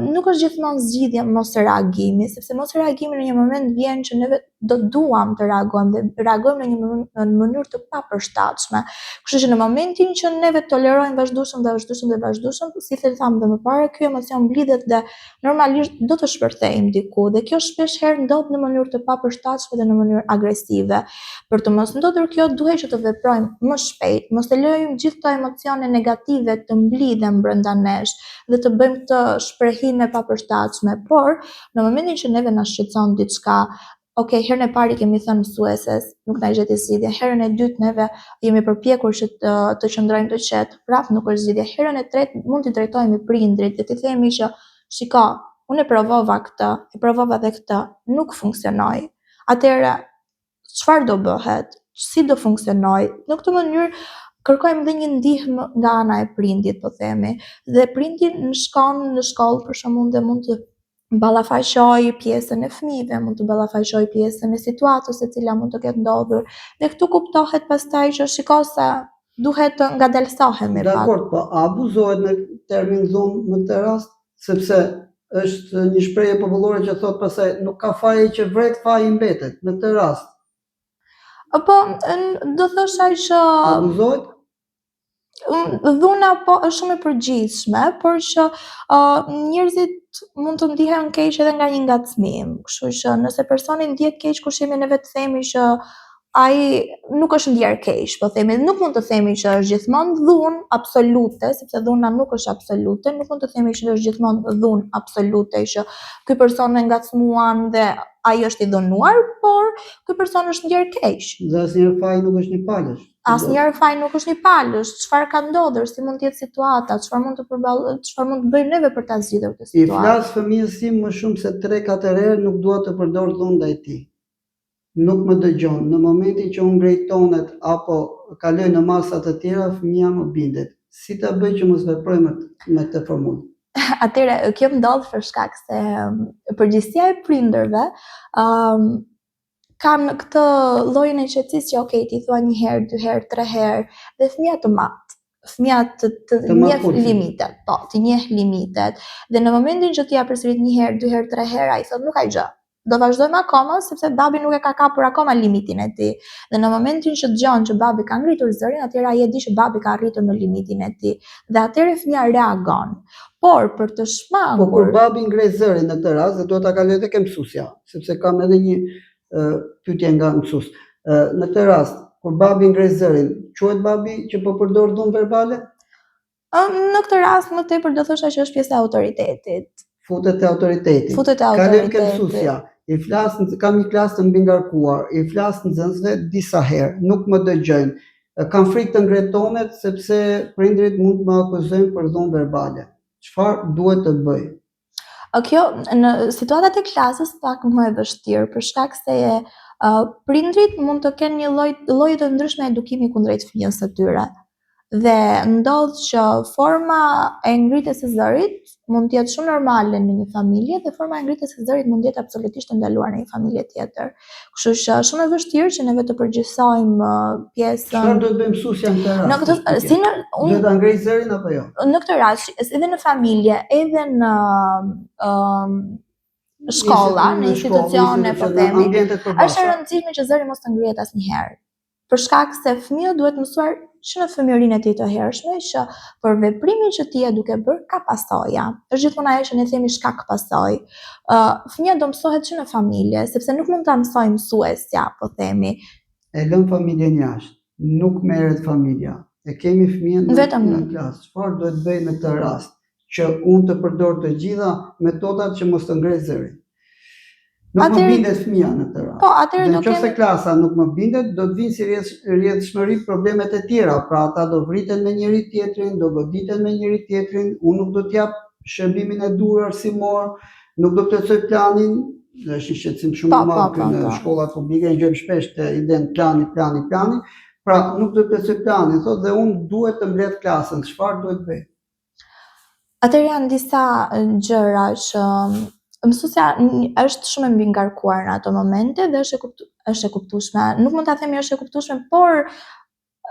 nuk është gjithmonë zgjidhja mos reagimi, sepse mos reagimi në një moment vjen që neve do duam të reagojmë dhe reagojmë në mënyrë të papërshtatshme. Kështu që në momentin që neve tolerojmë vazhdueshëm, si thamë dhe më parë, ky emocion mblidhet dhe normalisht do të shpërthejmë diku dhe kjo shpesh herë ndodh në mënyrë të papërshtatshme dhe në mënyrë agresive. Për të mos ndodhur kjo, duhet që të veprojmë më shpejt, mos të lejmë gjithë këto emocione negative të mblidhen brenda nesh dhe të bëjmë këtë shprehime papërshtatshme, por në momentin që neve na shqetëson diçka, herën e parë kemi thënë mësueses, nuk na gjeti zgjidhje. Herën e dytë neve jemi përpjekur që të qëndrojmë të qetë, prapë nuk është zgjidhje. Herën e tretë mund t'i drejtojmë prindrit dhe t'i themi që shiko, unë e provova edhe këtë, nuk funksionoi. Atëherë çfarë do bëhet? Si do funksionoj? Në këtë mënyrë kërkojmë dhe një ndihmë nga ana e prindit, po themi. Dhe prindi shkon në shkollë për shembull dhe mund të ballafaqoj pjesën e fëmijëve, mund të ballafaqoj pjesën e situatës e cila mund të ketë ndodhur. Dhe këtu kuptohet pastaj që shiko se duhet të ngadalësohemi pak. Dakor, po abuzohet në termin dhunë në këtë rast, sepse është një shprehje popullore që thotë pastaj nuk ka faje që vret, faji mbetet. Në këtë rast. Po, do thosha që abuzohet? Dhuna po është shumë e përgjithshme, por që njerëzit mund të ndihen keq edhe nga një ngacmim. Kështu që nëse personi ndihet keq kur jemi neve të themi që ai nuk është ndjer keq, po themi, nuk mund të themi që është gjithmonë dhunë absolute, sepse dhuna nuk është absolute, nuk mund të themi që është gjithmonë dhunë absolute që ky person e ngacmuan dhe ai është i dhunuar, por ky person është ndjer keq. Dhe asnjëherë faji nuk është një palësh. Asnjëherë faji nuk është një palësh. Çfarë ka ndodhur, si mund të jetë situata, çfarë mund të bëjmë neve për ta zgjidhur këtë situatë. I flas fëmijës tim më shumë se 3-4 herë, nuk dua të përdor dhunë ndaj tij. Nuk më dëgjon. Në momentin që unë ngrej tonet apo kaloj në masa të tjera, fëmia më bindet. Si ta bëj që mos veproj me këtë formulë? Atëherë, kjo ndodh për shkak se përgjegjësia e prindërve kanë këtë llojin e qetësisë që ti thua 1 herë, 2 herë, 3 herë dhe fëmia të mat. Fëmia të njeh limitet, po, të njeh limitet. Dhe në momentin që ti ja përsërit 1 herë, 2 herë, 3 herë, ai thotë nuk ka gjë. Do vazhdojmë akoma sepse babi nuk e ka kapur akoma limitin e tij. Dhe në momentin që dëgjon që babi ka ngritur zërin, atëherë ai e di që babi ka arritur në limitin e tij. Dhe atëherë fëmia reagon. Por për të shmangur, po kur babi ngre zërin në këtë rast, do ta kaloj tek mësuesja, sepse kam edhe një pyetje nga mësues. Në këtë rast, kur babi ngre zërin, quhet babi që po përdor dhunë verbale? Në këtë rast më tepër do thosha që është pjesa e autoritetit. Futet te autoriteti. Kalojmë ke mësuesja. Kam një klasë të mbi ngarkuar, i flas nxënësve disa herë, nuk më dëgjojnë. Kam frikë të ngretonet sepse prindrit mund të më akuzojnë për dhunë verbale. Çfarë duhet të bëj? Kjo në situatat e klasës pak më e vështirë për shkak se prindrit mund të kenë një lloj të ndryshme edukimi kundrejt fëmijës së tyre. Dhe ndodh që forma e ngritjes së zërit mund të jetë shumë normale në një familje dhe forma e ngritjes së zërit mund të jetë absolutisht e ndaluar në një familje tjetër. Kështu që shumë e vështirë që neve të përgjegjësojmë pjesën. Çfarë do të bëjmë mësuesja në këtë rast? Duhet ta ngrej zërin apo jo? Në këtë rast, edhe në familje, edhe në shkolla, në institucione, po themi, është e rëndësishme që zëri mos të ngrihet asnjëherë. Për shkak se fëmiu duhet mësuar që në fëmijërinë e tij të hershme që për veprimin që ti e duke bërë ka pasoja. Është gjithmonë ajo që ne themi shkak pasojë. Fëmia do mësohet që në familje, sepse nuk mund ta mësojë mësuesja, po themi. E lëm familjen jashtë, nuk merret familja. E kemi fëmijën në klasë. Çfarë duhet bëj në këtë rast? Që unë të përdor të gjitha metodat që mos të ngrej zërin. Nuk më bindet fëmia në këtë rast. Po, atëherë do nëse klasa nuk më bindet, do të vinë si rrjedhshmëri problemet e tjera. Pra ata do vriten me njëri tjetrin, do goditen me njëri tjetrin, unë nuk do t'jap shërbimin e duhur arsimor, nuk do të plotësoj planin. Është një shqetësim shumë i madh në shkollat publike, gjejmë shpesh të iden plani. Pra nuk do të plotësoj planin, thotë dhe unë duhet të mbledh klasën. Çfarë duhet bëj? Atëherë janë disa gjëra që mësuesja është shumë e mbingarkuar në ato momente dhe është e kuptueshme. Nuk mund ta themi është e kuptueshme, por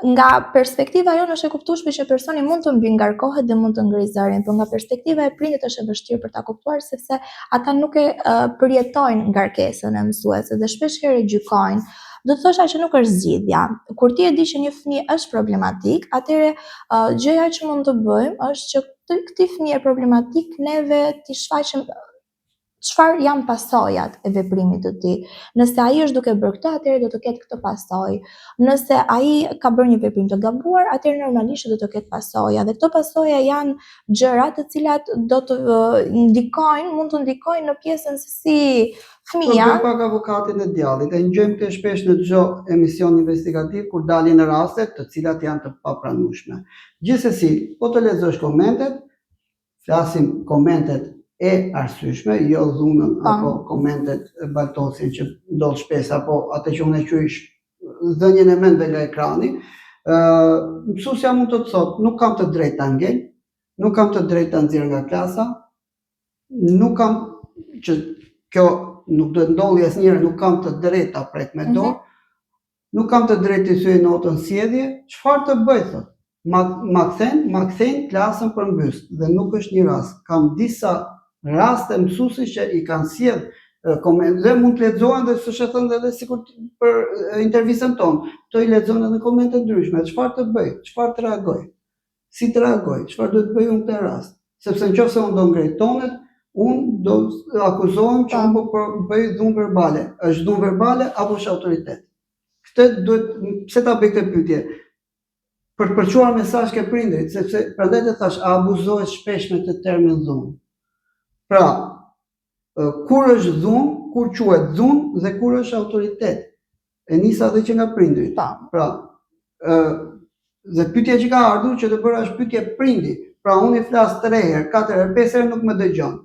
nga perspektiva jonë është e kuptueshme që personi mund të mbingarkohet dhe mund të ngrijë zërin, por nga perspektiva e prindit është e vështirë për ta kuptuar sepse ata nuk e përjetojnë ngarkesën e mësuesit dhe shpesh herë e gjykojnë. Do të thosha që nuk është zgjidhja. Kur ti e di që një fëmijë është problematik, atëherë gjëja që mund të bëjmë është që këtij fëmijë problematik neve t'i shfaqim çfarë janë pasojat e veprimit të tij. Nëse ai është duke bërë këtë, atëherë do të ketë këtë pasojë. Nëse ai ka bërë një veprim të gabuar, atëherë normalisht do të ketë pasoja. Dhe këto pasoja janë gjëra të cilat do të mund të ndikojnë në pjesën se si fëmia. Po pak avokatin e djallit. E ngjojmë këtë shpesh në çdo emision investigativ kur dalin raste të cilat janë të papranueshme. Gjithsesi, po të lexosh komentet, flasim komentet e arsyeshme, jo dhunën apo komentet baltosin që ndodh shpesh apo atë që unë e quaj dhënien e mendve nga ekrani. Mësuesja mund të thotë, nuk kam të drejtë ta ngel, nuk kam të drejtë ta nxjerr nga klasa, nuk kam që kjo nuk do të ndodhi asnjëherë, nuk kam të drejtë ta prek me dorë, nuk kam të drejtë të thyej notën sjellje, çfarë të bëj thotë? Ma kthejnë klasën përmbys dhe nuk është një rast. Kam disa raste mësuesi që i kanë sjell komente dhe mund të lexohen dhe s'është e thënë edhe sikur për intervistën tonë. Kto i lexon edhe komente ndryshme. Çfarë të bëj? Çfarë të reagoj? Si të reagoj? Çfarë duhet bëj unë në këtë rast? Sepse nëse unë do ngrej tonet, unë do akuzohem që unë po bëj dhunë verbale. Është dhunë verbale apo është autoritet? Këtë duhet, pse ta bëj këtë pyetje? Për të përçuar mesazh ke prindrit, sepse prandaj të thash, a abuzohet shpesh me të termin dhunë. Pra, kur është dhunë, kur quhet dhunë dhe kur është autoritet. E nisa edhe që nga prindrit. Pra, dhe pyetja që ka ardhur që të bëra është pyetje prindi. Pra, unë i flas 3 herë, 4 herë, 5 herë nuk më dëgjon.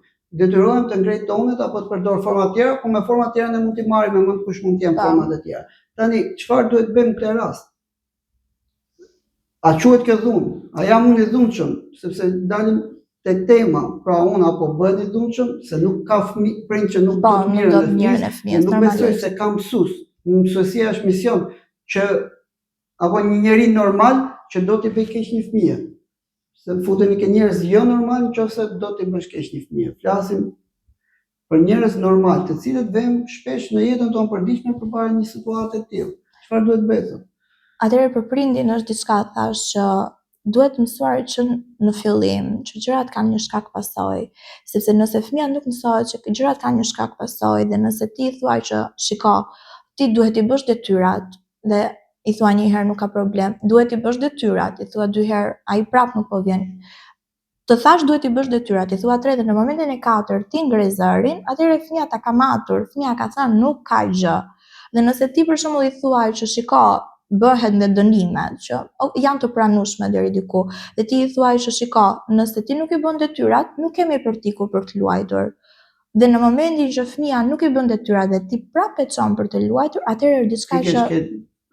Detyrohem të ngrej tonet apo të përdor forma të tjera, po me forma të tjera ne mund t'i marrim me mend kush mund të jenë format e tjera. Tani, çfarë duhet bëjmë në këtë rast? A quhet kjo dhunë? A jam unë i dhunshëm? Sepse dalim tek tema, pra unë apo bëhet i dhunshëm, se nuk ka prind që nuk do të mirën e fëmijës. Nuk besoj se ka mësues. Mësuesia është mision që apo një njeri normal që do t'i bëj keq një fëmijë. Se futemi ke njerëz jo normal nëse do t'i bësh keq një fëmijë. Flasim për njerëz normal, të cilët vëmë shpesh në jetën tonë përditshme përpara një situate të tillë. Çfarë duhet bëhet? Atëherë për prindin është diçka thash që duhet mësuar që në fillim që gjërat kanë një shkak pasojë, sepse nëse fëmia nuk mësohet që gjërat kanë një shkak pasojë dhe nëse ti i thuaj që shiko, ti duhet i bësh detyrat dhe i thua një herë nuk ka problem, duhet i bësh detyrat, i thua 2 herë, ai prap nuk po vjen. Të thash duhet i bësh detyrat, i thua 3 dhe në momentin e 4 ti ngre zërin, atëherë fëmia ta ka matur, fëmia ka thënë nuk ka gjë. Dhe nëse ti për shembull i thuaj që shiko, bëhet me dënimet që janë të pranueshme deri diku. Dhe ti i thuaj që shiko, nëse ti nuk i bën detyrat, nuk kemi për tiku për të luajtur. Dhe në momentin që fëmia nuk i bën detyrat dhe ti prapë e çon për të luajtur, atëherë është diçka që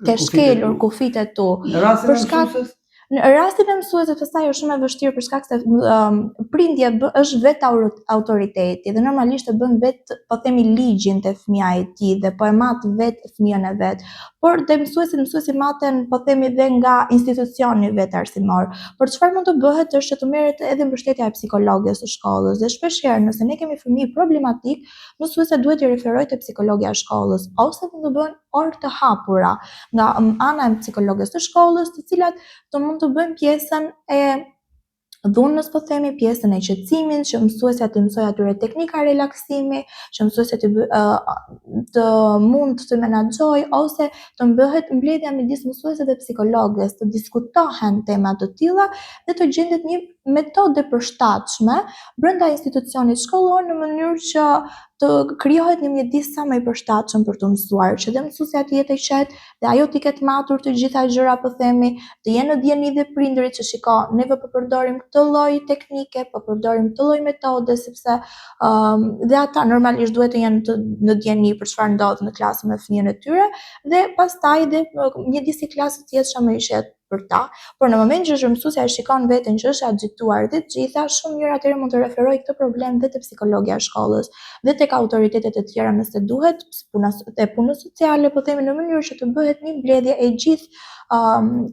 ke shkelur kufitet tu. Në rastin e mësuesit pastaj është shumë e vështirë për shkak se prindja është vetë autoriteti dhe normalisht e bën vetë, po themi ligjin te fëmia e tij dhe po e mat vetë fëmijën e vet. por dhe mësuesi maten po themi dhe nga institucioni vetë arsimor. Por çfarë mund të bëhet është që të merret edhe mbështetja e psikologës së shkollës dhe shpeshherë nëse ne kemi fëmijë problematik, mësuesja duhet i referojë te psikologja e shkollës ose mund të bëhen orë të hapura nga ana e psikologës së shkollës, të cilat të mund të bëjnë pjesën e dhunës, po themi, pjesën e qetësimit, që mësuesja të mësojë atyre teknika relaksimi, që mësuesja të mund të menaxhojë ose të bëhet mbledhja midis mësuesve dhe psikologës, të diskutohen tema të tilla dhe të gjendet një metodë përshtatshme brenda institucionit shkollor në mënyrë që të krijohet një mjedis sa më i përshtatshëm për të mësuar, që dhe mësuesja të jetë i qetë dhe ajo të ketë matur të gjitha gjëra, po themi, të jenë në dieni dhe prindërit që shiko, neve po përdorim këtë lloj teknike, po përdorim këtë lloj metode, sepse dhe ata normalisht duhet të jenë në dieni për çfarë ndodh në klasën me fëmijën e tyre dhe pastaj dhe mjedisi klasës të jetë shumë i qetë për ta, por në moment që mësuesja e shikon veten që është agituar dhe të gjitha, shumë mirë atëherë mund të referojë këtë problem dhe te psikologja e shkollës dhe tek autoritetet e tjera nëse duhet, punës sociale, po themi, në mënyrë që të bëhet një mbledhje e gjithë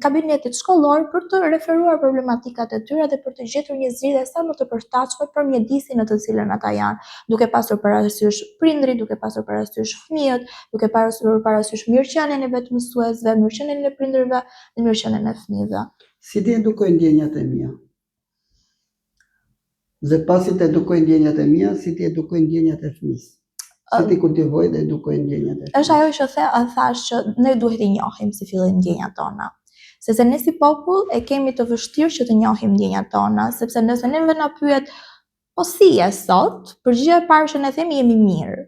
kabinetit shkollor për të referuar problematikat e tyre dhe për të gjetur një zgjidhje sa më të përshtatshme për mjedisin në të cilën ata janë, duke pasur parasysh prindrit, duke pasur parasysh fëmijët, duke pasur parasysh mirëqenien e vetë mësuesve, mirëqenien e prindërve dhe mirëqenien e fëmijëve. Si ti edukoj ndjenjat e mia? Dhe pasi të edukoj ndjenjat e mia, si ti edukoj ndjenjat e fëmijës? Si ti kultivoj dhe edukoj ndjenjat e fëmijës? Është ajo që thash që ne duhet i njohim si fillim ndjenjat tona. Sepse ne si popull e kemi të vështirë që të njohim ndjenjat tona, sepse nëse neve na pyet po si je sot, përgjigjja e parë që ne themi jemi mirë.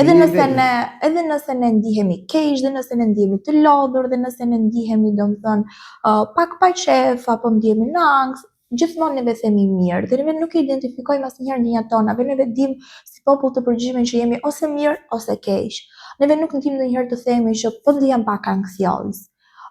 Edhe nëse ne ndihemi keq, dhe nëse ne ndihemi të lodhur, dhe nëse ne ndihemi domethënë pak pa qef apo ndihemi në ankth, gjithmonë neve themi mirë, dhe neve nuk e identifikojmë asnjëherë ndjenjat tona, dhe neve dim si popull të përgjithshëm që jemi ose mirë ose keq. Neve nuk ndim ndonjëherë të themi që po ndihem pak ankthioz,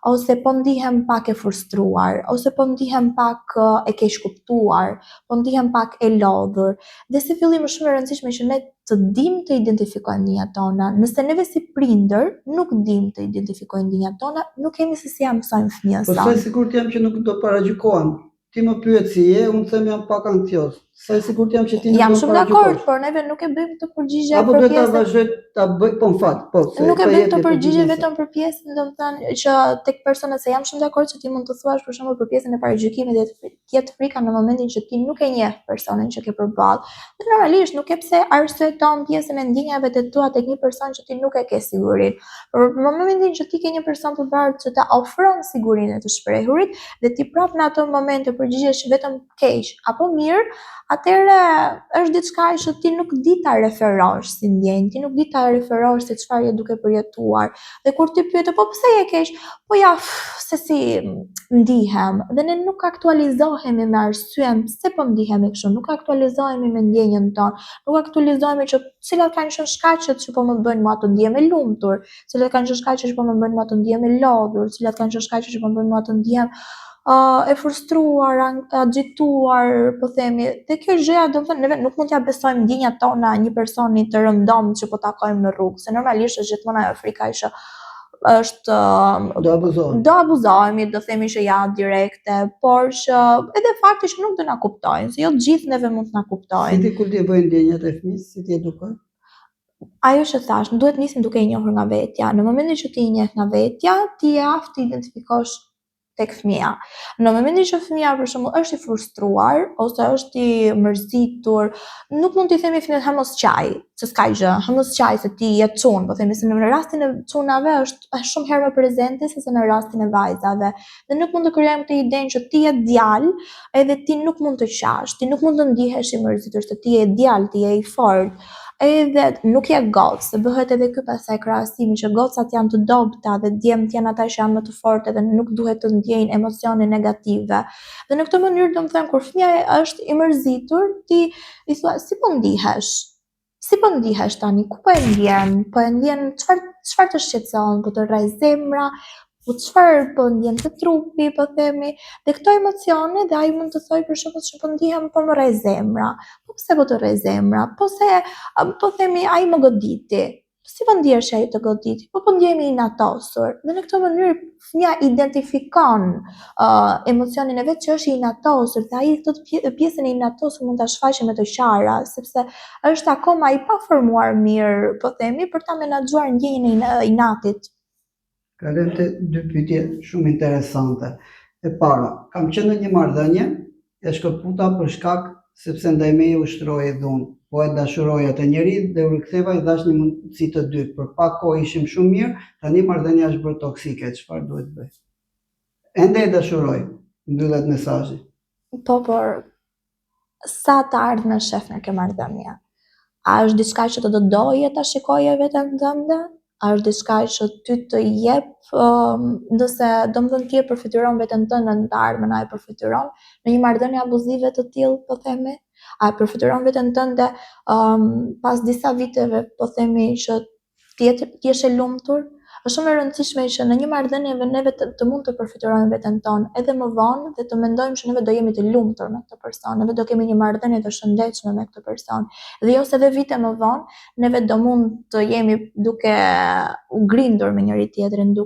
ose po ndihem pak e frustruar, ose po ndihem pak e keq kuptuar, po ndihem pak e lodhur. Dhe si fillim është shumë e rëndësishme që ne të dim të identifikojmë ndjenjat tona. Nëse neve si prindër nuk dim të identifikojmë ndjenjat tona, nuk kemi se si ja mësojmë fëmijës tanë. Po sa sigurt jam që nuk do paragjykohem. Ti më pyet si je, unë them jam pak ankthioz. Sa i sigurt jam që ti nuk do paragjykohesh. Jam shumë dakord, por neve nuk e bëjmë këtë përgjigje apo për pjesën. Apo duhet ta vazhdoj ta bëj, po mfal, po. Nuk e bëjmë këtë përgjigje vetëm për pjesën, domethënë që tek personat, se jam shumë dakord që ti mund të thuash për shembull për pjesën e paragjykimit dhe të jetë frika në momentin që ti nuk e njeh personin që ke përballë. Dhe normalisht nuk e pse arsyeton pjesën e ndjenjave të tua tek një person që ti nuk e ke sigurinë. Por në momentin që ti ke një person përballë që ta ofron sigurinë e të shprehurit dhe ti prap në atë moment të përgjigjesh vetëm keq apo mirë, atëherë është diçka që ti nuk di ta referosh si ndjenjë, ti nuk di ta referosh se çfarë je duke përjetuar. Dhe kur ti pyetë po pse je keq? Po ja, se si ndihem. Dhe ne nuk aktualizohemi me arsyen pse po ndihemi kështu, nuk aktualizohemi me ndjenjën tonë, nuk aktualizohemi që cilat kanë qenë shkaqet që po më bëjnë mua të ndihem e lumtur, cilat kanë qenë shkaqet që po më bëjnë mua të ndihem e lodhur, cilat kanë qenë shkaqet që po më bëjnë mua të ndihem e frustruar, agituar, po themi. Dhe kjo gjëja, domethënë, neve nuk mund t'ja besojmë ndjenjat tona një personi të rëndom që po takojmë në rrugë, se normalisht është gjithmonë ajo frika që është do abuzohemi, do themi që ja direkte, por që edhe fakti që nuk do na kuptojnë, se jo të gjithë neve mund të na kuptojnë. Si ti kultivoj ndjenjat e fëmijës, si ti edukoj? Ajo që thash, duhet nisim duke i njohur nga vetja. Në momentin që ti i njeh nga vetja, ti je aftë të identifikosh tek fëmia. Në momentin që fëmia për shembull është i frustruar ose është i mërzitur, nuk mund t'i themi fëmijës ha mos çaj, se s'ka gjë, ha mos çaj se ti je çun, po themi se në rastin e çunave është shumë herë më prezente se në rastin e vajzave. Dhe nuk mund të krijojmë këtë idenë që ti je djalë, edhe ti nuk mund të qash, ti nuk mund të ndihesh i mërzitur, se ti je djalë, ti je i fortë. Edhe nuk je gocë, se bëhet edhe ky pasaj krahasimi që gocat janë të dobta dhe djemt janë ata që janë më të fortë dhe nuk duhet të ndjejnë emocione negative. Dhe në këtë mënyrë domethënë kur fëmia është i mërzitur, ti i thua si po ndihesh? Si po ndihesh tani? Ku po e ndjen? Po e ndjen çfarë të shqetëson? Po të rrej zemra? Po çfarë po ndjen të trupi, po themi, dhe këto emocione dhe ai mund të thojë për shembull që po ndihem po më rrej zemra. Po pse po të rrej zemra? Po se po themi ai më goditi. si po ndjehesh ai të goditi, po ndjehemi inatosur. Dhe në këtë mënyrë fëmia identifikon emocionin e vet që është i inatosur, dhe ai këtë pjesën e inatosur mund ta shfaqë me të qara, sepse është akoma i paformuar mirë, po themi, për ta menaxhuar ndjenjën e inatit. Kalojmë te dy pyetje shumë interesante. E para, kam qenë në një marrëdhënie, e shkëputa për shkak sepse ndaj meje ushtroi dhunë, po e dashuroja atë njeri dhe u riktheva i dhash një mundësi të dytë. Për pak kohë ishim shumë mirë, tani marrëdhënia është bërë toksike, çfarë duhet bëj? Ende e dashuroj, mbyllet mesazhi. Po, por sa të ardhmen shef në kjo marrëdhënie? A është diçka që të do doje ta shikoje veten tënde? A është diçka që ty të jep, nëse domethënë ti e përfituron veten tënde në të ardhmen, a e përfituron në një marrëdhënie abuzive të tillë, po themi? A e përfituron veten tënde pas disa viteve, po themi, që ti jesh e lumtur? Është shumë e rëndësishme që në një marrëdhënie neve të mund të përfitojmë veten tonë edhe më vonë dhe të mendojmë që neve do jemi të lumtur me këtë person, neve do kemi një marrëdhënie të shëndetshme me këtë person. Dhe jo se edhe vite më vonë neve do mund të jemi duke u grindur me njëri tjetrin,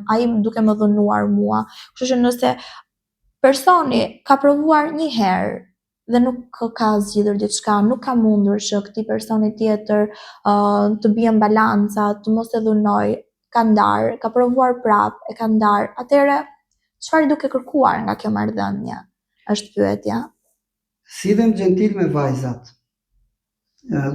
ai duke më dhënuar mua. Kështu që nëse personi ka provuar një herë dhe nuk ka zgjidhur diçka, nuk ka mundur që këtij personi tjetër të bien balanca, të mos e dhunoj, ka ndarë, ka provuar prap, e ka ndarë, atëherë çfarë duke kërkuar nga kjo marrëdhënie? Është pyetja. Sidhem gentil me vajzat.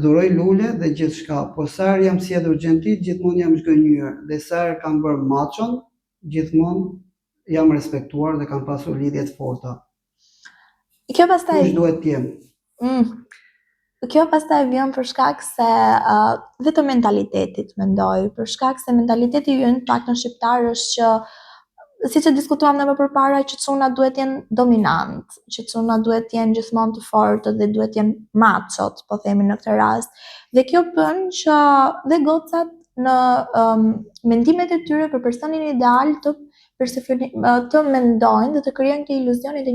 Dhuroj lule dhe gjithçka, po sa herë jam sjellur gentil, gjithmonë jam zgënjur, dhe sa herë kam bërë machon, gjithmonë jam respektuar dhe kam pasur lidhje të forta. Kjo pastaj Kush duhet të jem? Kjo pastaj vjen për shkak se dhe të mentalitetit, mendoj, për shkak se mentaliteti ynë pak në shqiptar është që, siç e diskutuam më përpara, që çuna duhet të jenë dominant, që çuna duhet të jenë gjithmonë të fortë dhe duhet të jenë machot, po themi në këtë rast. Dhe kjo bën që dhe gocat në mendimet e tyre për personin ideal të mendojnë dhe të krijojnë të iluzionit e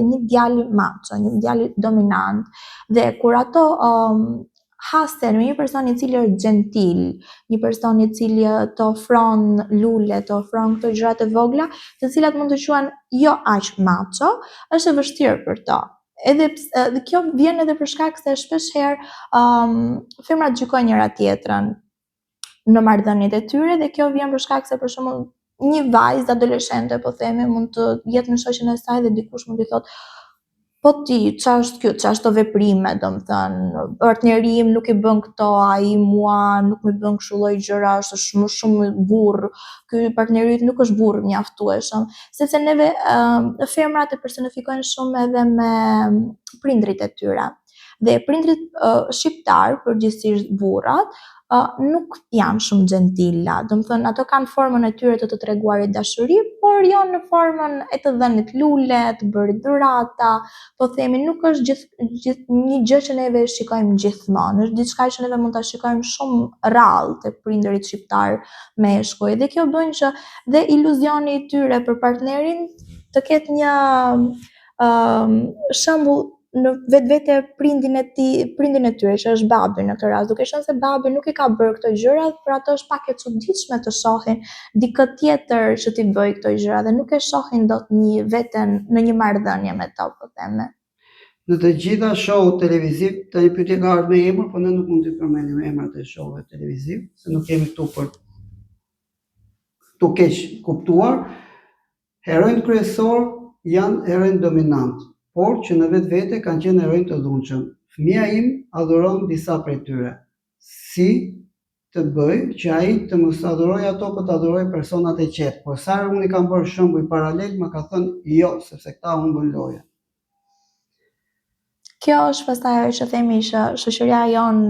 një djali macho, një djali dominant. Dhe kur ato hasen me një person i cili është gentil, një person i cili të ofron lule, të ofron këto gjërat e vogla, të cilat mund të quhen jo aq macho, është e vështirë për to. Edhe kjo vjen edhe për shkak se shpesh herë femrat gjykojnë njëra tjetrën në marrëdhëniet e tyre, dhe kjo vjen për shkak se për shembull një vajzë adoleshente, po themi, mund të jetë në shoqen e saj dhe dikush mund t'i thotë: po ti, çfarë është kjo, çfarë është to veprime, domethënë, partneri im nuk i bën këto, ai mua nuk më bën kështu lloj gjëra, është shumë burr, ky partneri yt nuk është burr mjaftueshëm, sepse neve femrat e personifikojnë shumë edhe me prindrit e tyre. Dhe prindrit shqiptar, përgjithsisht burrat, nuk janë shumë gentila, domethënë ato kanë formën e tyre të treguarit dashuri, por jo në formën e të dhënit lule, të bërit dhurata, po themi, nuk është një gjë që neve shikojmë gjithmonë, është diçka që neve mund ta shikojmë shumë rrallë tek prindërit shqiptar meshkuj, dhe kjo bën që dhe iluzioni i tyre për partnerin të ketë një shembull në vetvete prindin e tyre, që është babi në këtë rast, duke qenë se babi nuk i ka bërë këto gjëra, por ato është pak e çuditshme të shohin dikë tjetër që t'i bëj këto gjëra dhe nuk e shohin dot një veten në një marrëdhënie me to, po theme. Në të gjitha show televiziv, tani pyetja ka ardhur me emër, por ne nuk mund të përmendim emrat e showve televiziv, se nuk jemi këtu për tu keq kuptuar. Heronjt kryesor janë heronj dominant, por që në vetvete kanë qenë heronj të dhunshëm. Fëmia im adhuron disa prej tyre. Si të bëj që ai të mos adhuroj ato, por të adhuroj personat e qetë. Por sa herë unë i kam bërë shembuj paralel, më ka thënë jo, sepse këta humbën loje. Kjo është pastaj ajo që themi që shoqëria jonë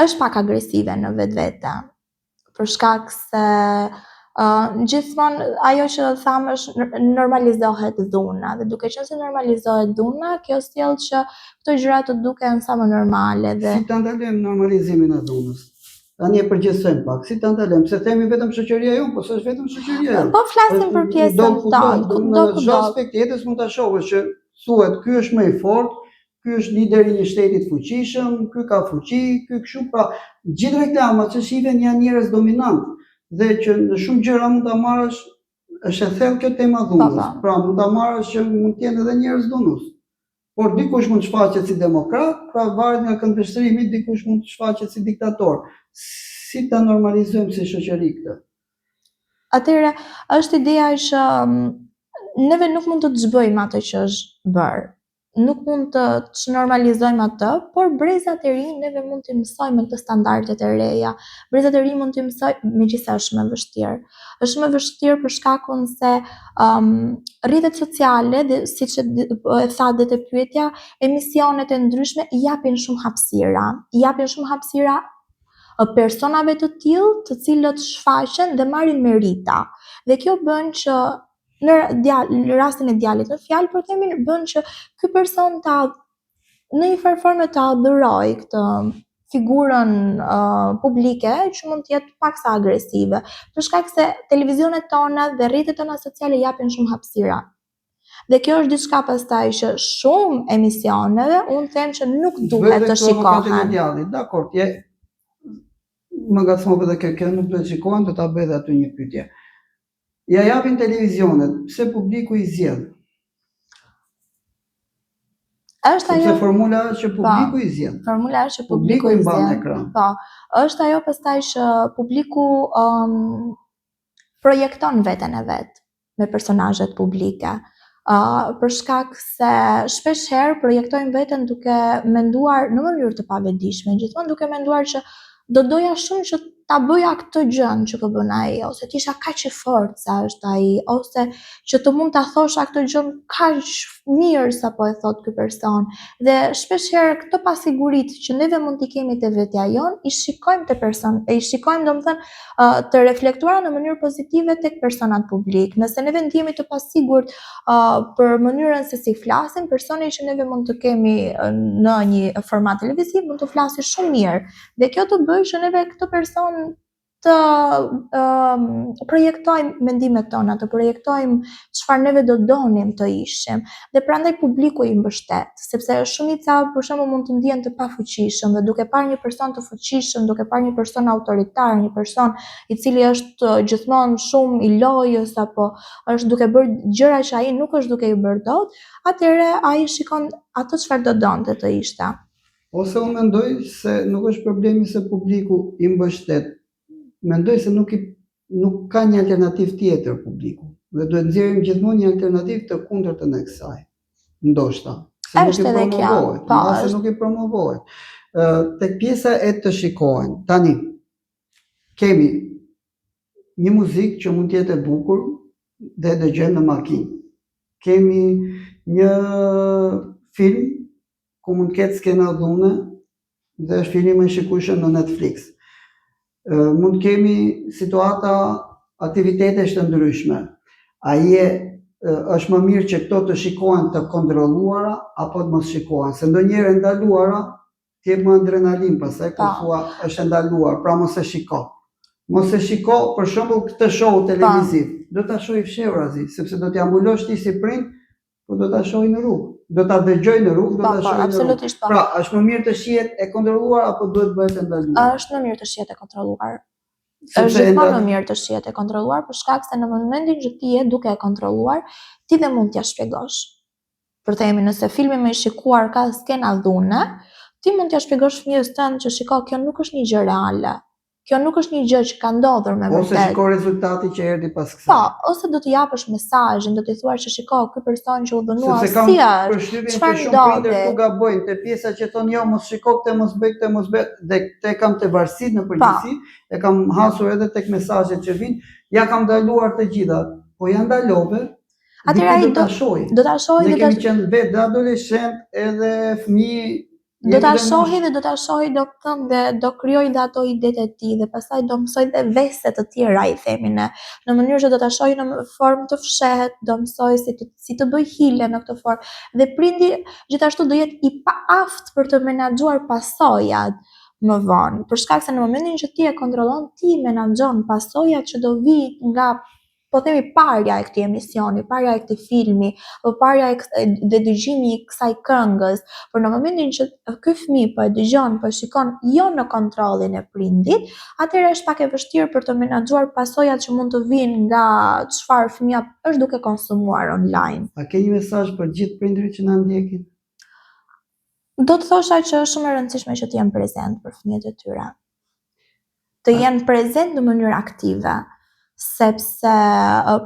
është pak agresive në vetvete, për shkak se gjithmonë ajo që thamë është normalizohet dhuna, dhe duke qenë se normalizohet dhuna, kjo sjell që këto gjëra të duken sa më normale dhe si ta ndalojmë normalizimin e dhunës. Tani e përgjithsojmë pak, si ta ndalojmë, se themi vetëm shoqëria jonë, po s'është vetëm shoqëria jonë. Po flasim për pjesën tonë, në çdo aspekt jetës mund ta shohësh që thuhet ky është më i fortë, ky është lideri i një shteti të fuqishëm, ky ka fuqi, ky kështu, pra gjithë reklamat që shihen janë njerëz dominant dhe që në shumë gjëra mund ta marrësh, është e thellë kjo tema dhunës. Pra mund ta marrësh që mund të jenë edhe njerëz dhunus. Por dikush mund të shfaqet si demokrat, pra varet nga këndvështrimi, dikush mund të shfaqet si diktator. Si ta normalizojmë si shoqëri këtë? Atëherë është ideja që neve nuk mund të ç'bëjmë atë që është bërë. Nuk mund të normalizojmë atë, por brezat e rinj neve mund të mësojmë të standardet e reja. Brezat e rinj mund të mësojmë, megjithëse është më vështirë. Është më vështirë për shkakun se rrjetet sociale, dhe siç e tha dhe te pyetja, emisionet e ndryshme i japin shumë hapësira personave të tillë, të cilët shfaqen dhe marrin merita. Dhe kjo bën që në rastin e djalit në fjalë, për themin, bën që ky person në një farë forme ta adhuroj këtë figurën publike që mund të jetë paksa agresive, për shkak se televizionet tona dhe rrjetet tona sociale japin shumë hapësira. Dhe kjo është diçka pastaj që shumë emisioneve unë them që nuk duhet të shikohen. Dakor, më ngacmove dhe kjo nuk duhet të shikohen, do ta bëj edhe aty një pyetje. Ja japin televizionet, pse publiku i zgjedh? Sepse formula është që publiku i zgjedh. Formula është që publiku i mban ekran. Po, është ajo pastaj që publiku projekton veten e vet me personazhet publike. Për shkak se shpesh herë projektojnë veten duke menduar në mënyrë të pavetdijshme, gjithmonë duke menduar që do doja shumë që ta bëja këtë gjën që po bën ai, ose të isha kaq i fortë sa është ai, ose që të mund ta thosha këtë gjën kaq mirë sa po e thot ky person. Dhe shpesh herë këto pasiguritë që neve mund t'i kemi te vetja jon, i shikojmë domethënë të reflektuara në mënyrë pozitive tek personat publik. Nëse neve ndihemi të pasigurt për mënyrën se si flasim, personi që neve mund të kemi në një format televiziv mund të flasë shumë mirë. Dhe kjo të bëjë që neve këtë person të projektojmë mendimet tona, të projektojmë çfarë neve do donim të ishim, dhe prandaj publiku i mbështet, sepse shumica për shembull mund të ndihen të pafuqishëm, dhe duke parë një person të fuqishëm, duke parë një person autoritar, një person i cili është gjithmonë shumë i lojës apo është duke bërë gjëra që ai nuk është duke i bërë dot, atëherë ai shikon atë çfarë do donte të ishte. Ose unë mendoj se nuk është problemi se publiku i mbështet. Mendoj se nuk ka një alternativë tjetër publiku. Dhe duhet nxjerrim gjithmonë një alternativë të kundërtën e kësaj. Ndoshta. Se nuk i promovohet. Tek pjesa e të shikohen. Tani kemi një muzikë që mund të jetë e bukur dhe dëgjojmë në makinë. Kemi një film ku mund të ketë skena dhune dhe është filmi më i shikueshëm në Netflix. Mund kemi situata, aktivitetesh të ndryshme. Është më mirë që këto të shikohen të kontrolluara apo të mos shikohen, se ndonjëherë ndaluara ti jep më adrenalin, pastaj kur thua është ndaluar, pra mos e shiko. Mos e shiko, për shembull, këtë show televiziv. Do ta shohë fshehur azi, sepse do t'ja mbulosh ti si prind, po do ta shohë në rrugë. Do ta dëgjoj në rrugë, do ta shohë në rrugë. Pra, është më mirë të shihet e kontrolluar apo duhet bëhet e ndaluar? Është më mirë të shihet e kontrolluar. Është gjithmonë më mirë të shihet e kontrolluar, për shkak se në momentin që ti je duke e kontrolluar, ti dhe mund t'ja shpjegosh. Për themi, nëse filmi më i shikuar ka skena dhune, ti mund t'ja shpjegosh fëmijës tënd që shiko, kjo nuk është një gjë reale. Kjo nuk është një gjë që ka ndodhur me vërtet. Ose shiko rezultati që erdhi pas kësaj. Po, ose do t'i japësh mesazhin, do t'i thuash që shiko, ky person që u dhënua si është, çfarë ndodhi. Ku gabojnë te pjesa që thonë jo, mos shiko këtë, mos bëj këtë, mos bëj, dhe te kam te varësitë në përgjithësi, e kam hasur edhe tek mesazhet që vijnë, ja kam ndaluar të gjitha, po ja ndalove. Atëherë ai do ta shohë. Ne kemi qenë vetë adoleshent edhe fëmijë. Do ta shohë dhe do ta shohë do thënë dhe do krijojë dhe ato idetë e tij dhe pastaj do mësoj dhe vese të tjera, i themi ne, në mënyrë që do ta shohë në formë të fshehtë, do mësoj si të bëj hile në këtë formë, dhe prindi gjithashtu do jetë i paaft për të menaxhuar pasojat më vonë, për shkak se në momentin që ti e kontrollon, ti menaxhon pasojat që do vijnë nga po themi parja e këtij emisioni, parja e këtij filmi, apo parja dhe dëgjimi i kësaj këngës, por në momentin që ky fëmijë po e dëgjon, po e shikon jo në kontrollin e prindit, atëherë është pak e vështirë për të menaxhuar pasojat që mund të vinë nga çfarë fëmia është duke konsumuar online. A ke një mesazh për gjithë prindërit që na ndjekin? Do të thosha që është shumë e rëndësishme që të jenë prezent për fëmijët e tyre. Të jenë prezent në mënyrë aktive, sepse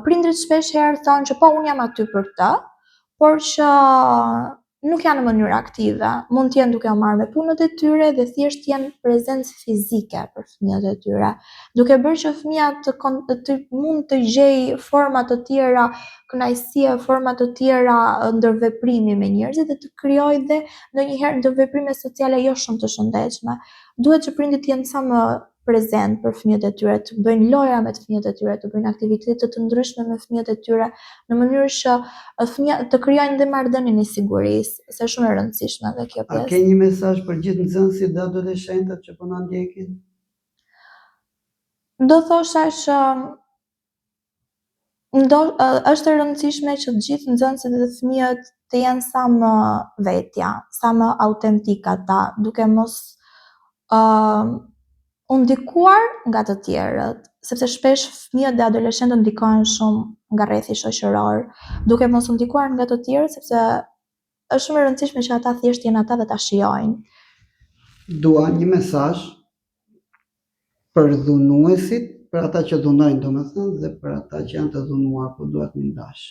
prindrit shpesh herë thonë që po unë jam aty për të, por që nuk janë në mënyrë aktive, mund të jenë duke u marrë me punët e tyre dhe thjesht janë prezencë fizike për fëmijët e tyre, duke bërë që fëmia mund të gjejë forma të tjera kënaqësie, forma të tjera ndërveprimi me njerëzit dhe të krijojë dhe ndonjëherë ndërveprime sociale jo shumë të shëndetshme. Duhet që prindit të jenë sa më prezent për fëmijët e tyre, të bëjnë lojra me fëmijët e tyre, të bëjnë aktivitete të ndryshme me fëmijët e tyre, në mënyrë që fëmijët të krijojnë dhe marrëdhënien e sigurisë, se është shumë e rëndësishme edhe kjo pjesë. A ke një mesazh për gjithë nxënësit dhe adoleshentët që po na ndjekin? Do thosha që është e rëndësishme që të gjithë nxënësit dhe fëmijët të jenë sa më vetja, sa më autentik ata, duke mos u ndikuar nga të tjerët, sepse shpesh fëmijët dhe adoleshentët ndikohen shumë nga rrethi shoqëror, duke mos u ndikuar nga të tjerët, sepse është shumë e rëndësishme që ata thjesht jenë ata dhe ta shijojnë. Dua një mesazh për dhunuesit, për ata që dhunojnë domethënë dhe për ata që janë të dhunuar, po duhet një ndash.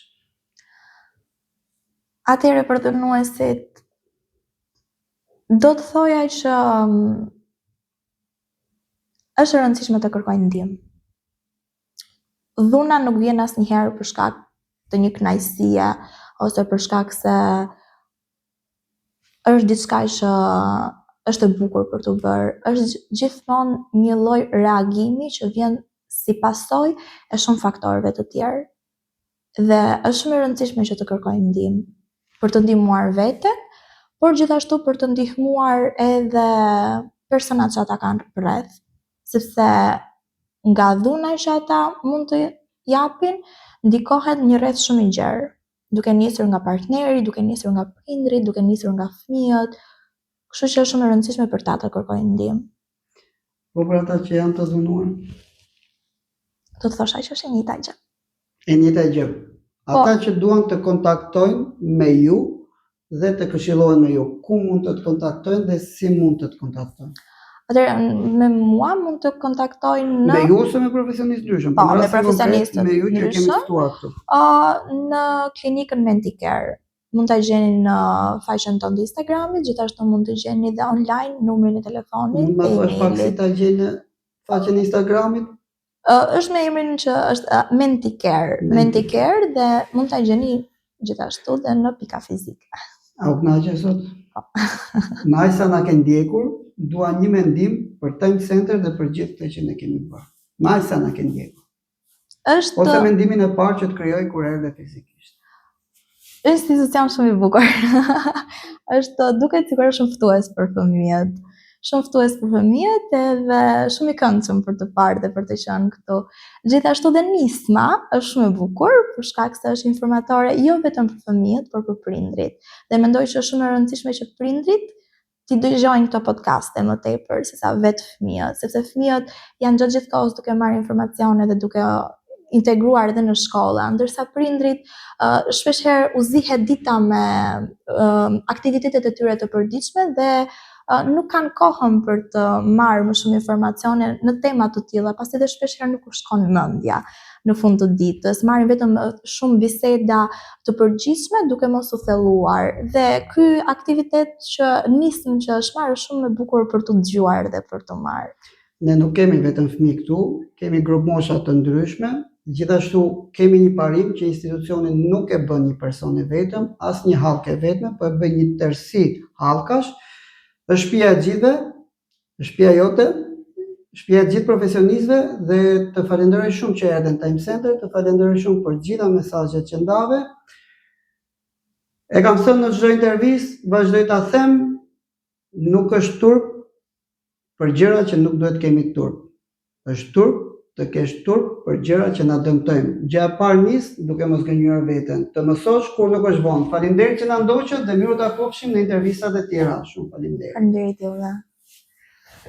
Atëherë për dhunuesit do të thoja që është e rëndësishme të kërkojnë ndihmë. Dhuna nuk vjen asnjëherë për shkak të një kënaqësie ose për shkak se është diçka që është e bukur për të bërë, është gjithmonë një lloj reagimi që vjen si pasojë e shumë faktorëve të tjerë. Dhe është shumë e rëndësishme që të kërkojnë ndihmë për të ndihmuar veten, por gjithashtu për të ndihmuar edhe personat që ata kanë rreth, sepse nga dhuna që ata mund të japin, ndikohet një rreth shumë i gjerë, duke nisur nga partneri, duke nisur nga prindrit, duke nisur nga fëmijët, kështu që është shumë e rëndësishme për ta të kërkojnë ndihmë. Po për ata që janë të dhunuar? Do të thosha që është e njëjta gjë. E njëjta gjë. Ata që duan të kontaktojnë me ju dhe të këshillohen me ju, ku mund të kontaktojnë dhe si mund të kontaktojnë? Atëherë me mua mund të kontaktojnë në me ju ose me profesionistë ndryshëm? Po, me profesionistë me ju që kemi ftuar këtu. Në klinikën Menticare. Mund ta gjeni në faqen tonë të Instagramit, gjithashtu mund të gjeni dhe online numrin e telefonit. Mund ma thuash pak si ta gjeni në faqen e Instagramit? Është me emrin që është Menticare dhe mund ta gjeni gjithashtu dhe në pika fizike. A u kënaqe sot? Najsa na ke ndjekur, dua një mendim për Time Center dhe për gjithë këtë që ne kemi bërë. Najsa na ke ndjekur. Ose mendimin e parë që të krijoj kur erdhe fizikisht. Është institucion shumë i bukur. Është duket sikur është shumë ftues për fëmijët. Shumë ftues për fëmijët edhe shumë i këndshëm për të parë dhe për të qenë këtu. Gjithashtu dhe nisma është shumë e bukur për shkak se është informatore jo vetëm për fëmijët, por për prindrit. Dhe mendoj që është shumë e rëndësishme që prindrit t'i dëgjojnë këto podcaste më tepër sesa vetë fëmijët, sepse fëmijët janë gjatë gjithë kohës duke marrë informacione dhe duke integruar edhe në shkolla, ndërsa prindrit shpeshherë u zihet dita me aktivitetet e tyre të përditshme dhe nuk kanë kohën për të marrë më shumë informacione në tema të tilla, pasi dhe shpeshherë nuk u shkon mendja në fund të ditës, marrin vetëm shumë biseda të përgjithshme duke mos u thelluar. Dhe ky aktivitet që nisëm që është marrë shumë e bukur për të dëgjuar dhe për të marrë. Ne nuk kemi vetëm fëmijë këtu, kemi grup mosha të ndryshme, gjithashtu kemi një parim që institucioni nuk e bën një person e vetëm, as një hallkë e vetme, po e bën një tërësi hallkash. Është shtëpia e gjithëve, shtëpia jote, shtëpia e gjithë profesionistëve dhe të falenderoj shumë që erdhen në Time Center, të falenderoj shumë për gjitha mesazhet që ndave. E kam thënë në çdo intervistë, vazhdoj ta them, nuk është turp për gjëra që nuk duhet kemi turp. Është turp të kesh turp për gjëra që na dëmtojnë. Gjëja e parë nis duke mos gënjur veten, të mësosh kur nuk është vonë. Faleminderit që na ndoqët dhe miru ta kopshim në intervistat e tjera. Shumë faleminderit. Faleminderit juve.